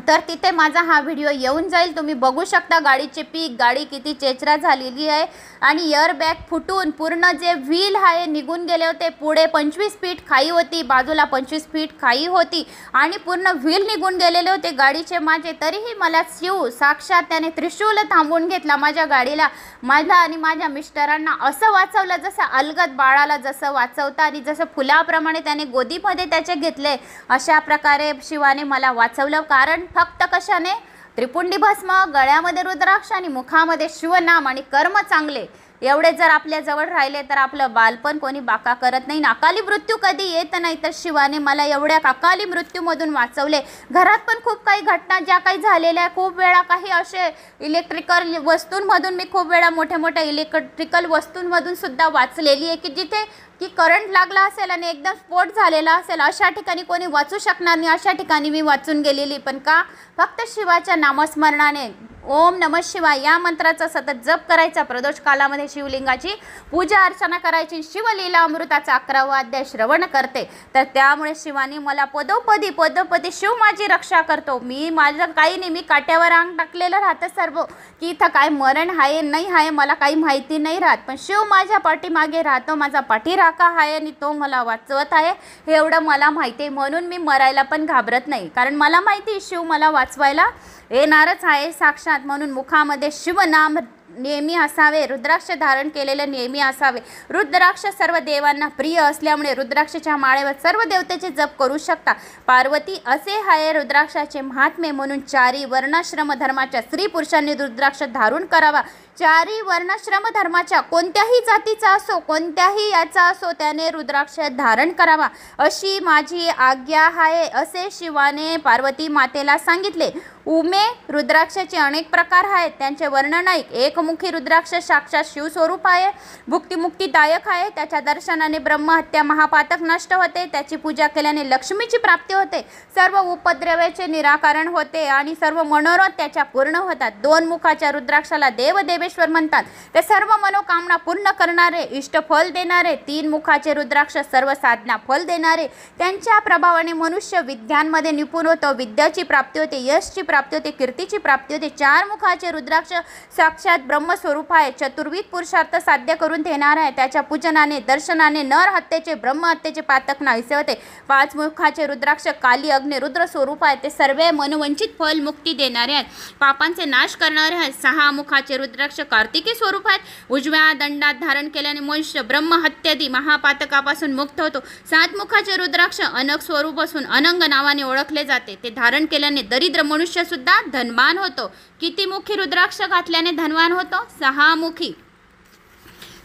A: तर तिथे माझा हा व्हिडिओ येऊन जाईल, तुम्ही बघू शकता गाडीचे पीक, गाडी किती चेचरा झालेली आहे आणि एअर बॅग फुटून पूर्ण जे व्हील आहे निघून गेले होते. पुढे 25 फीट खाई होती, बाजूला 25 फीट खाई होती आणि पूर्ण व्हील निघून गेलेले होते गाडीचे माझे. तरीही मला शिव साक्षात त्याने त्रिशूल थांबवून घेतला माझ्या गाडीला, मला आणि माझ्या मिस्टरांना असं वाचवलं जसं अलगद बाळाला जसं वाचवतं आणि जसं फुलाप्रमाणे त्याने गोदीमध्ये त्याचे घेतले, अशा प्रकारे शिवाने मला वाचवलं. कारण फक्त कशाने? त्रिपुंडी भस्म, गळ्यामध्ये रुद्राक्ष आणि मुखामध्ये शिवनाम आणि कर्म चांगले, एवढे जर आपल्या जवळ राहिले तर आपलं बालपण कोणी बाका करत नाही. अकाली मृत्यू कधी येत नाही. तर शिवाने मला एवढ्या अकाली मृत्यूमधून वाचवले. घरात पण खूप काही घटना ज्या काही झालेल्या, खूप वेळा काही असे इलेक्ट्रिकल वस्तूंमधून मी खूप वेळा मोठ्या इलेक्ट्रिकल वस्तूंमधून सुद्धा वाचलेली आहे की जिथे की करंट लागला असेल आणि एकदम स्फोट झालेला असेल, अशा ठिकाणी कोणी वाचू शकणार नाही, अशा ठिकाणी मी वाचून गेलेली. पण का? फक्त शिवाच्या नामस्मरणाने, ओम नमः शिवाय या मंत्राचा सतत जप करायचा, प्रदोष कालामध्ये शिवलिंगाची पूजा अर्चना करायची, शिवलीला अमृताचा 11वा अध्याय श्रवण करते. तर त्यामुळे शिवानी मला पदोपदी शिव माझी रक्षा करतो. मी माझं काही नाही, मी काट्यावर अंग टाकलेलं राहतं सर्व, की इथं काय मरण आहे नाही आहे मला काही माहिती नाही राहत, पण शिव माझ्या पाठीमागे राहतो, माझा पाठीराखा आहे आणि तो मला वाचवत आहे हे एवढं मला माहिती आहे. म्हणून मी मरायला पण घाबरत नाही, कारण मला माहिती शिव मला वाचवायला येणारच आहे साक्षात. म्हणून मुखामध्ये शिवनाम नेहमी असावे, रुद्राक्ष धारण केलेले नेहमी असावे. रुद्राक्ष सर्व देवांना प्रिय असल्यामुळे रुद्राक्षाच्या माळेवर सर्व देवतेचे जप करू शकता. पार्वती असे आहे रुद्राक्षाचे महात्म्य. म्हणून चारी वर्णाश्रम धर्माच्या स्त्री पुरुषांनी रुद्राक्ष धारण करावा. चारी वर्णाश्रम धर्माच्या कोणत्याही जातीचा असो, कोणत्याही याचा असो, त्याने रुद्राक्ष धारण करावा अशी माझी आज्ञा आहे, असे शिवाने पार्वती मातेला सांगितले. उमे रुद्राक्षाचे अनेक प्रकार आहेत, त्यांचे वर्णन ऐक. एकमुखी रुद्राक्ष साक्षात शिवस्वरूप आहे, भुक्तिमुक्तीदायक आहे. त्याच्या दर्शनाने ब्रह्महत्या महापातक नष्ट होते, त्याची पूजा केल्याने लक्ष्मीची प्राप्ती होते, सर्व उपद्रवाचे निराकरण होते आणि सर्व मनोरथ त्याच्या पूर्ण होतात. 2 मुखाच्या रुद्राक्षाला देवेश्वर म्हणतात, ते सर्व मनोकामना पूर्ण करणारे, इष्टफल देणारे. 3 मुखाचे रुद्राक्ष सर्व साधना फल देणारे, त्यांच्या प्रभावाने मनुष्य विद्यांमध्ये निपुण होतो, विद्याची प्राप्ती होते, यशची प्राप्ती होते, कीर्तीची प्राप्ती होते. 4 मुखाचे रुद्राक्ष साक्षात ब्रह्मस्वरूप आहे, चतुर्विध पुरुषार्थ साध्य करून देणार आहे. त्याच्या पूजनाने दर्शनाने नर हत्येचे ब्रह्महत्येचे पातक नाहीसे होते. 5 मुखाचे रुद्राक्ष काली अग्नि रुद्र स्वरूप आहे, ते सर्व मनोवंचित फल मुक्ती देणारे आहेत, पापांचे नाश करणारे आहेत. 6 मुखाचे रुद्राक्ष कार्तिकी स्वरूप आहेत, उजव्या दंडात धारण केल्याने मनुष्य ब्रह्महत्यादी महापातकापासून मुक्त होतो. 7 मुखाचे रुद्राक्ष अनक स्वरूप असून अनंग नावाने ओळखले जाते, ते धारण केल्याने दरिद्र मनुष्य सुद्धा धनवान होतो. किती मुखी रुद्राक्ष घातल्याने धनवान होतो? 6 मुखी.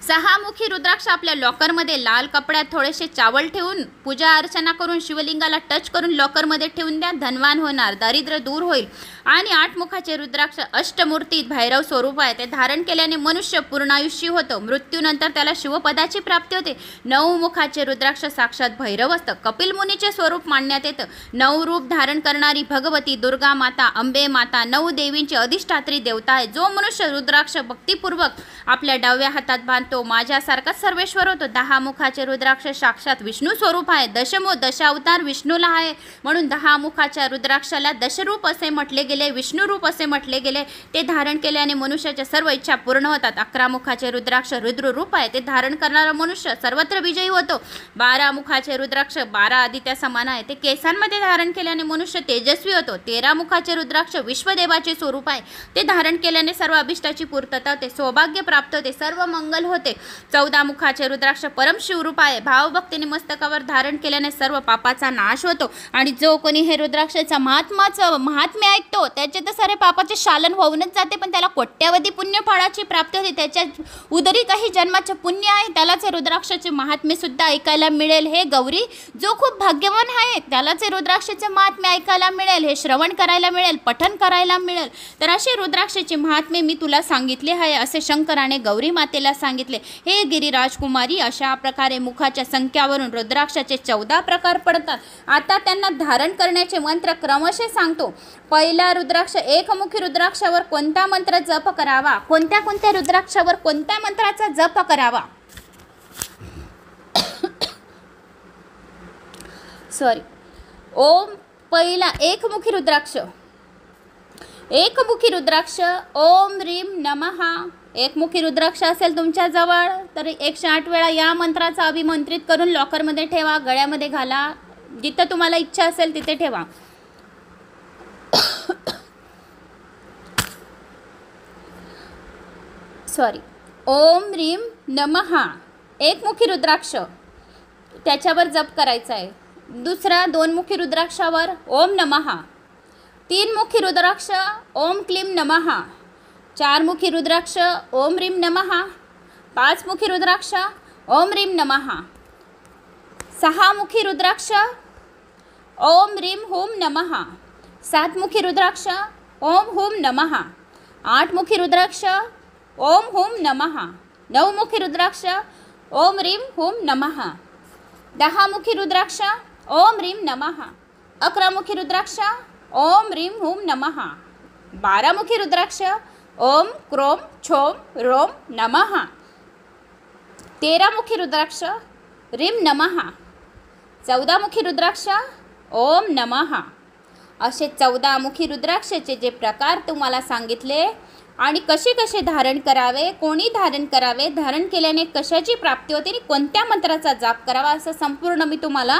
A: 6 मुखी रुद्राक्ष आपल्या लॉकरमध्ये लाल कपड्यात थोडेसे चावल ठेवून पूजा अर्चना करून शिवलिंगाला टच करून लॉकरमध्ये ठेवून द्या, धनवान होणार, दारिद्र्य दूर होईल. आणि 8 मुखाचे रुद्राक्ष अष्टमूर्ती भैरव स्वरूप आहे, ते धारण केल्याने मनुष्य पूर्णायुष्य होतो, मृत्यूनंतर त्याला शिवपदाची प्राप्ती होते. 9 मुखाचे रुद्राक्ष साक्षात भैरव असतं, कपिल मुनीचे स्वरूप मानण्यात येतं. 9 रूप धारण करणारी भगवती दुर्गा माता, अंबे माता 9 देवींची अधिष्ठात्री देवता आहे. जो मनुष्य रुद्राक्ष भक्तिपूर्वक आपल्या डाव्या हातात बांधतो माझ्यासारखा सर्वेश्वर होतो. 10 मुखाचे रुद्राक्ष साक्षात विष्णू स्वरूप आहे, दशावतार विष्णूला आहे, म्हणून 10 मुखाच्या रुद्राक्षाला दशरूप असे म्हटले गेले, विष्णू रूप असे म्हटले गेले. ते धारण केल्याने मनुष्याच्या सर्व इच्छा पूर्ण होतात. 11 मुखाचे रुद्राक्ष रुद्र रूप आहे, ते धारण करणारा मनुष्य सर्वत्र विजयी होतो. 12 मुखाचे रुद्राक्ष 12 आदित्या समान आहे, ते केसांमध्ये धारण केल्याने मनुष्य तेजस्वी होतो. 13 मुखाचे रुद्राक्ष विश्वदेवाचे स्वरूप आहे, ते धारण केल्याने सर्व अभिष्टाची पूर्तता होते, सौभाग्य प्राप्त होते, सर्व मंगल होते. 14 मुखाचे रुद्राक्ष परम शिवरूप आहे, भावभक्तीने मस्तकावर धारण केल्याने सर्व पापाचा नाश होतो. आणि जो कोणी हे रुद्राक्षाचा महात्म्य ऐकतो त्याचे तर सारे पापाचे शालन होऊनच जाते, पण त्याला कोट्यावधी पुण्य फळाची प्राप्ती होते. त्याच्या उदरी काही जन्माचे पुण्य आहे, त्यालाच रुद्राक्षाचे महात्म्य सुद्धा ऐकायला मिळेल. हे गौरी, जो खूप भाग्यवान आहे त्यालाच रुद्राक्षाचे महात्म्य ऐकायला मिळेल, हे श्रवण करायला मिळेल, पठन करायला मिळेल. तर असे रुद्राक्षाचे महात्म्य मी तुला सांगितले आहे, असे शंकराने गौरी मातेला सांगितले. हे गिरिराजकुमारी, अशा प्रकारे मुखाच्या संख्यावरून रुद्राक्षाचे 14 प्रकार पडतात. आता त्यांना धारण करण्याचे मंत्र क्रमशः सांगतो. पहिला रुद्राक्ष, एकमुखी रुद्राक्षावर कोणता मंत्र जप करावा, कोणत्या रुद्राक्षावर कोणत्या मंत्राचा जप करावा. ओम पहिला एकमुखी रुद्राक्ष एकमुखी रुद्राक्ष ओम ह्रीम नमः. एकमुखी रुद्राक्ष असेल तुमच्याजवळ तर 108 वेळा या मंत्राचा अभिमंत्रित करून लॉकरमध्ये ठेवा, गळ्यामध्ये घाला, जिथं तुम्हाला इच्छा असेल तिथे ठेवा. ओम ह्रीम नमः एकमुखी रुद्राक्ष त्याच्यावर जप करायचा आहे. दुसरा 2 मुखी रुद्राक्षावर ओम नमः. 3 मुखी रुद्राक्ष ओम क्लीम नमः. 4 मुखी रुद्राक्ष ओम ह्रीम नमः. 5 मुखी रुद्राक्ष ओम ह्रीम नमः. 6 मुखी रुद्राक्ष ओम ह्रीम हुम नमः. 7 मुखी रुद्राक्ष ओम हुम नमः. 8 मुखी रुद्राक्ष ओम हुम नमः. 9 मुखी रुद्राक्ष ओम ह्रीम हुम नमः. 10 मुखी रुद्राक्ष ओम ह्रीम नमः. 11 मुखी रुद्राक्ष ओम ह्रीम हुम नमः. 12 मुखी रुद्राक्ष ओम क्रोम छोम रोम नमः. 13 मुखी रुद्राक्ष ह्रीम नमः. 14 मुखी रुद्राक्ष ओम नमः. असे 14 मुखी रुद्राक्षाचे जे प्रकार तुम्हाला सांगितले आणि कसे कसे धारण करावे, कोणी धारण करावे, धारण केल्याने कशाची प्राप्ती होते आणि कोणत्या मंत्राचा जाप करावा असं संपूर्ण मी तुम्हाला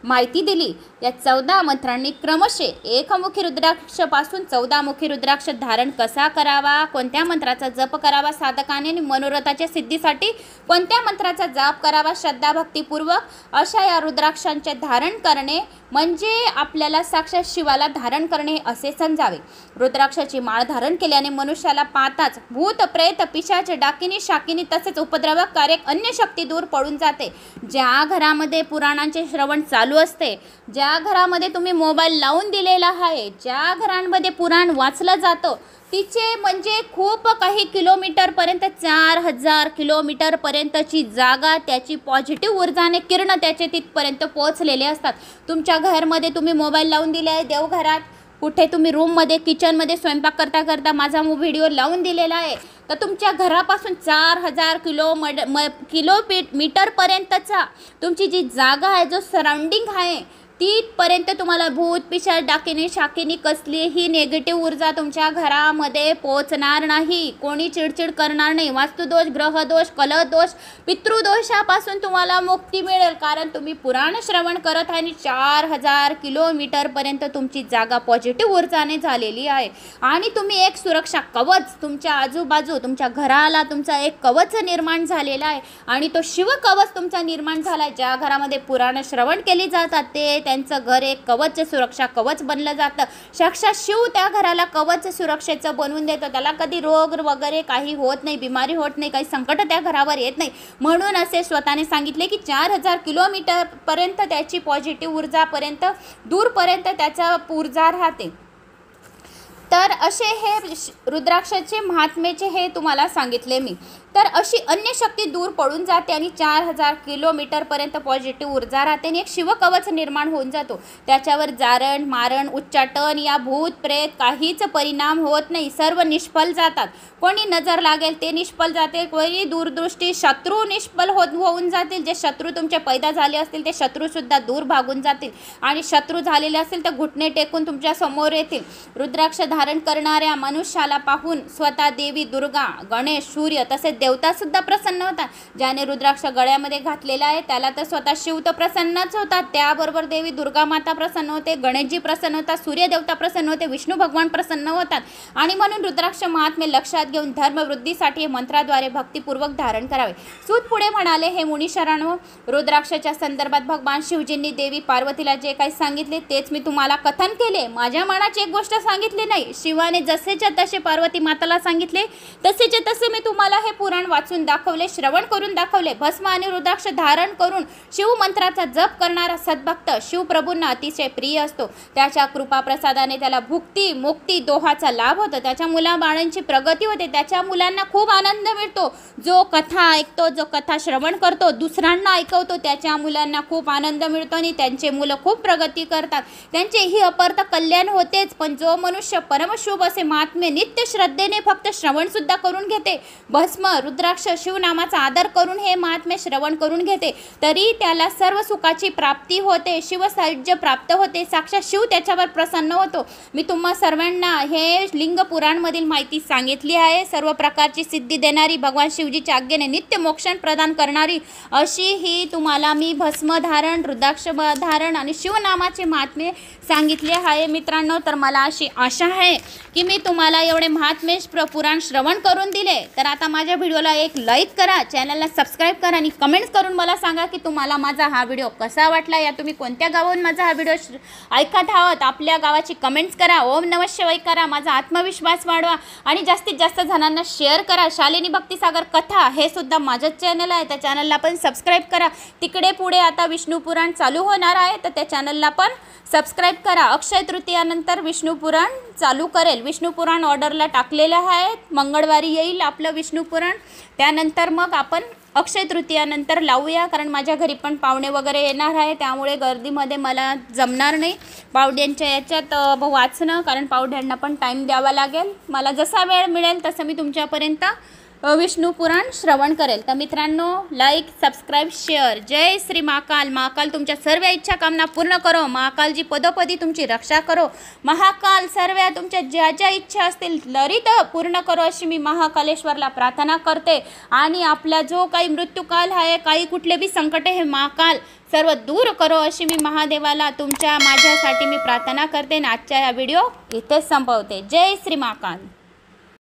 A: माहिती दिली. या 14 मंत्रांनी क्रमशः एकमुखी रुद्राक्षापासून 14 मुखी रुद्राक्ष धारण कसा करावा, कोणत्या मंत्राचा जप करावा साधकाने आणि मनोरथाच्या सिद्धीसाठी कोणत्या मंत्राचा जाप करावा श्रद्धाभक्तीपूर्वक, अशा या रुद्राक्षांचे धारण करणे म्हणजे आपल्याला साक्षात शिवाला धारण करणे असे समजावे. रुद्राक्षाची माळ धारण केल्याने मनुष्याला पाहताच भूत प्रेत पिशाच डाकिनी शाकिनी तसेच उपद्रवकारक अन्य शक्ती दूर पडून जाते. ज्या घरामध्ये पुराणांचे श्रवण चालू असते, ज्या घरामध्ये तुम्ही मोबाईल लावून दिलेला आहे, ज्या घरांमध्ये पुराण वाचलं जातं, तिचे म्हणजे खूप काही किलोमीटरपर्यंत 4000 किलोमीटरपर्यंतची जागा त्याची पॉझिटिव्ह ऊर्जाने किरण त्याचे तिथपर्यंत पोहोचलेले असतात. तुमच्या घरामध्ये तुम्ही मोबाईल लावून दिले आहे, देवघरात कुठे तुम्ही रूममध्ये किचनमध्ये स्वयंपाक करता करता माझा व्हिडिओ लावून दिलेला आहे, तर तुमच्या घरापासून 4000 किलोमीटरपर्यंतचा तुमची जी जागा आहे, जो सराउंडिंग आहे, तिथपर्यंत तुम्हाला भूत पिशाच डाकिनी शाकिनी कसलीही नेगेटिव्ह ऊर्जा तुमच्या घरामध्ये पोहोचणार नाही. कोणी चिडचिड करणार नाही. वास्तुदोष, ग्रहदोष, कलहदोष, पितृदोषापासून तुम्हाला मुक्ती मिळेल, कारण तुम्ही पुराण श्रवण करत आहे आणि 4000 किलोमीटरपर्यंत तुमची जागा पॉझिटिव्ह ऊर्जाने झालेली आहे. आणि तुम्ही एक सुरक्षा कवच तुमच्या आजूबाजू तुमच्या घराला तुमचा एक कवच निर्माण झालेला आहे आणि तो शिवकवच तुमचा निर्माण झाला आहे. ज्या घरामध्ये पुराण श्रवण केली जातात ते त्यांचं घर एक कवच सुरक्षा कवच बनलं जातं. साक्षात शिव त्या घराला कवच सुरक्षेचं बनवून देतो. त्याला कधी रोग वगैरे काही होत नाही, बिमारी होत नाही, काही संकट त्या घरावर येत नाही. म्हणून असे स्वतःने सांगितले की 4000 किलोमीटरपर्यंत त्याची पॉझिटिव्ह ऊर्जापर्यंत दूरपर्यंत त्याचा ऊर्जा राहते. तर असे हे रुद्राक्षाचे महात्म्याचे हे तुम्हाला सांगितले मी. तर अशी अन्य शक्ती दूर पडून जाते आणि 4000 किलोमीटरपर्यंत पॉझिटिव्ह ऊर्जा राहते आणि एक शिवकवच निर्माण होऊन जातो. त्याच्यावर जारण मारण उच्चाटन या भूत प्रेत काहीच परिणाम होत नाही, सर्व निष्फल जातात. कोणी नजर लागेल ते निष्फल जाते, कोणी दूरदृष्टी शत्रू निष्फल होऊन जातील. जे शत्रू तुमचे पैदा झाले असतील ते शत्रूसुद्धा दूर भागून जातील आणि शत्रू झालेले असतील तर घुटणे टेकून तुमच्या समोर येतील. रुद्राक्ष धारण करणाऱ्या मनुष्याला पाहून स्वतः देवी दुर्गा, गणेश, सूर्य तसेच देवतासुद्धा प्रसन्न होतात. ज्याने रुद्राक्ष गळ्यामध्ये घातलेला आहे त्याला तर स्वतः शिव तर प्रसन्नच होतात, त्याबरोबर देवी दुर्गा माता प्रसन्न होते, गणेशजी प्रसन्न होतात, सूर्यदेवता प्रसन्न होते, विष्णू भगवान प्रसन्न होतात. आणि म्हणून रुद्राक्ष महात्म्य लक्षात घेऊन धर्मवृद्धीसाठी मंत्राद्वारे भक्तिपूर्वक धारण करावे. सूत पुढे म्हणाले, हे मुनीशरांनो, रुद्राक्षाच्या संदर्भात भगवान शिवजींनी देवी पार्वतीला जे काही सांगितले तेच मी तुम्हाला कथन केले. माझ्या मनाची एक गोष्ट सांगितली नाही. शिवाने जसेच्या तसे पार्वती माताला सांगितले तसेच्या तसे मी तुम्हाला हे पुराण वाचून दाखवले, श्रवण करून दाखवले. भस्म आणि रुद्राक्ष धारण करून शिव मंत्राचा जप करणारा सद्भक्त शिवप्रभूंना अतिशय प्रिय असतो. त्याच्या कृपा प्रसादाने त्याला भुक्ती मुक्ती दोहाचा लाभ होतो. त्याच्या मुलाबाळांची प्रगती होते, त्याच्या मुलांना खूप आनंद मिळतो. जो कथा ऐकतो, जो कथा श्रवण करतो, दुसऱ्यांना ऐकवतो, त्याच्या मुलांना खूप आनंद मिळतो आणि त्यांचे मुलं खूप प्रगती करतात. त्यांचे ही अपर्थ कल्याण होतेच. पण जो मनुष्य परमशुभ असे महात्म्य नित्य श्रद्धेने फक्त श्रवणसुद्धा करून घेते, भस्म रुद्राक्ष शिवनामाचा आदर करून हे महात्म्य श्रवण करून घेते, तरी त्याला सर्व सुखाची प्राप्ती होते, शिवसायुज्य प्राप्त होते, साक्षात शिव त्याच्यावर प्रसन्न होतो। मी तुम्हा सर्वांना हे लिंग पुराणमधील माहिती सांगितली आहे। सर्व प्रकारची सिद्धी देणारी, भगवान शिवजीच्या आज्ञेने नित्य मोक्षण प्रदान करणारी अशी ही तुम्हाला मी भस्मधारण, रुद्राक्ष धारण आणि शिवनामाचे महात्म्य सांगितले आहे मित्रांनो। तर मला अशी आशा आहे की मी तुम्हाला एवढे महात्म्य पुराण श्रवण करून दिले। तर आता माझ्या व्हिडिओला एक लाईक करा, चॅनलला सबस्क्राईब करा आणि कमेंट्स करून मला सांगा की तुम्हाला माझा हा व्हिडिओ कसा वाटला, या तुम्ही कोणत्या गावाहून माझा हा व्हिडिओ ऐकत आहात, आपल्या गावाची कमेंट्स करा, ओम नमः शिवाय करा, माझा आत्मविश्वास वाढवा आणि जास्तीत जास्त जणांना शेअर करा। शालिनी भक्तिसागर कथा हे सुद्धा माझंच चॅनल आहे, त्या चॅनलला पण सबस्क्राईब करा। तिकडे पुढे आता विष्णू पुराण चालू होणार आहे, तर त्या चॅनलला पण सबस्क्राईब करा। अक्षय तृतीयानंतर विष्णू पुराण चालू करेल, विष्णू पुराण ऑर्डरला टाकलेलं आहे, मंगळवारी येईल आपलं विष्णू पुराण। त्यानंतर मग आपण अक्षय तृतीयानंतर लावूया, कारण माझ्या घरी पण पाहुणे वगैरे येणार आहे, त्यामुळे गर्दीमध्ये मला जमणार नाही पाहुण्यांच्या याच्यात वाचणं, कारण पाहुण्यांना पण टाईम द्यावा लागेल। मला जसा वेळ मिळेल तसं मी तुमच्यापर्यंत विष्णू पुराण श्रवण करेल। तर मित्रांनो, लाईक सबस्क्राईब शेअर। जय श्री महाकाल। महाकाल तुमच्या सर्व इच्छा कामना पूर्ण करो, महाकालजी पदोपदी तुमची रक्षा करो, महाकाल सर्व तुमच्या ज्या ज्या इच्छा असतील त्वरित पूर्ण करो अशी मी महाकालेश्वरला प्रार्थना करते। आणि आपला जो काही मृत्यूकाल आहे, काही कुठले बी संकटे हे महाकाल सर्व दूर करो अशी मी महादेवाला तुमच्या माझ्यासाठी मी प्रार्थना करते। आणि आजचा हा व्हिडिओ इथेच संपवते। जय श्री महाकाल।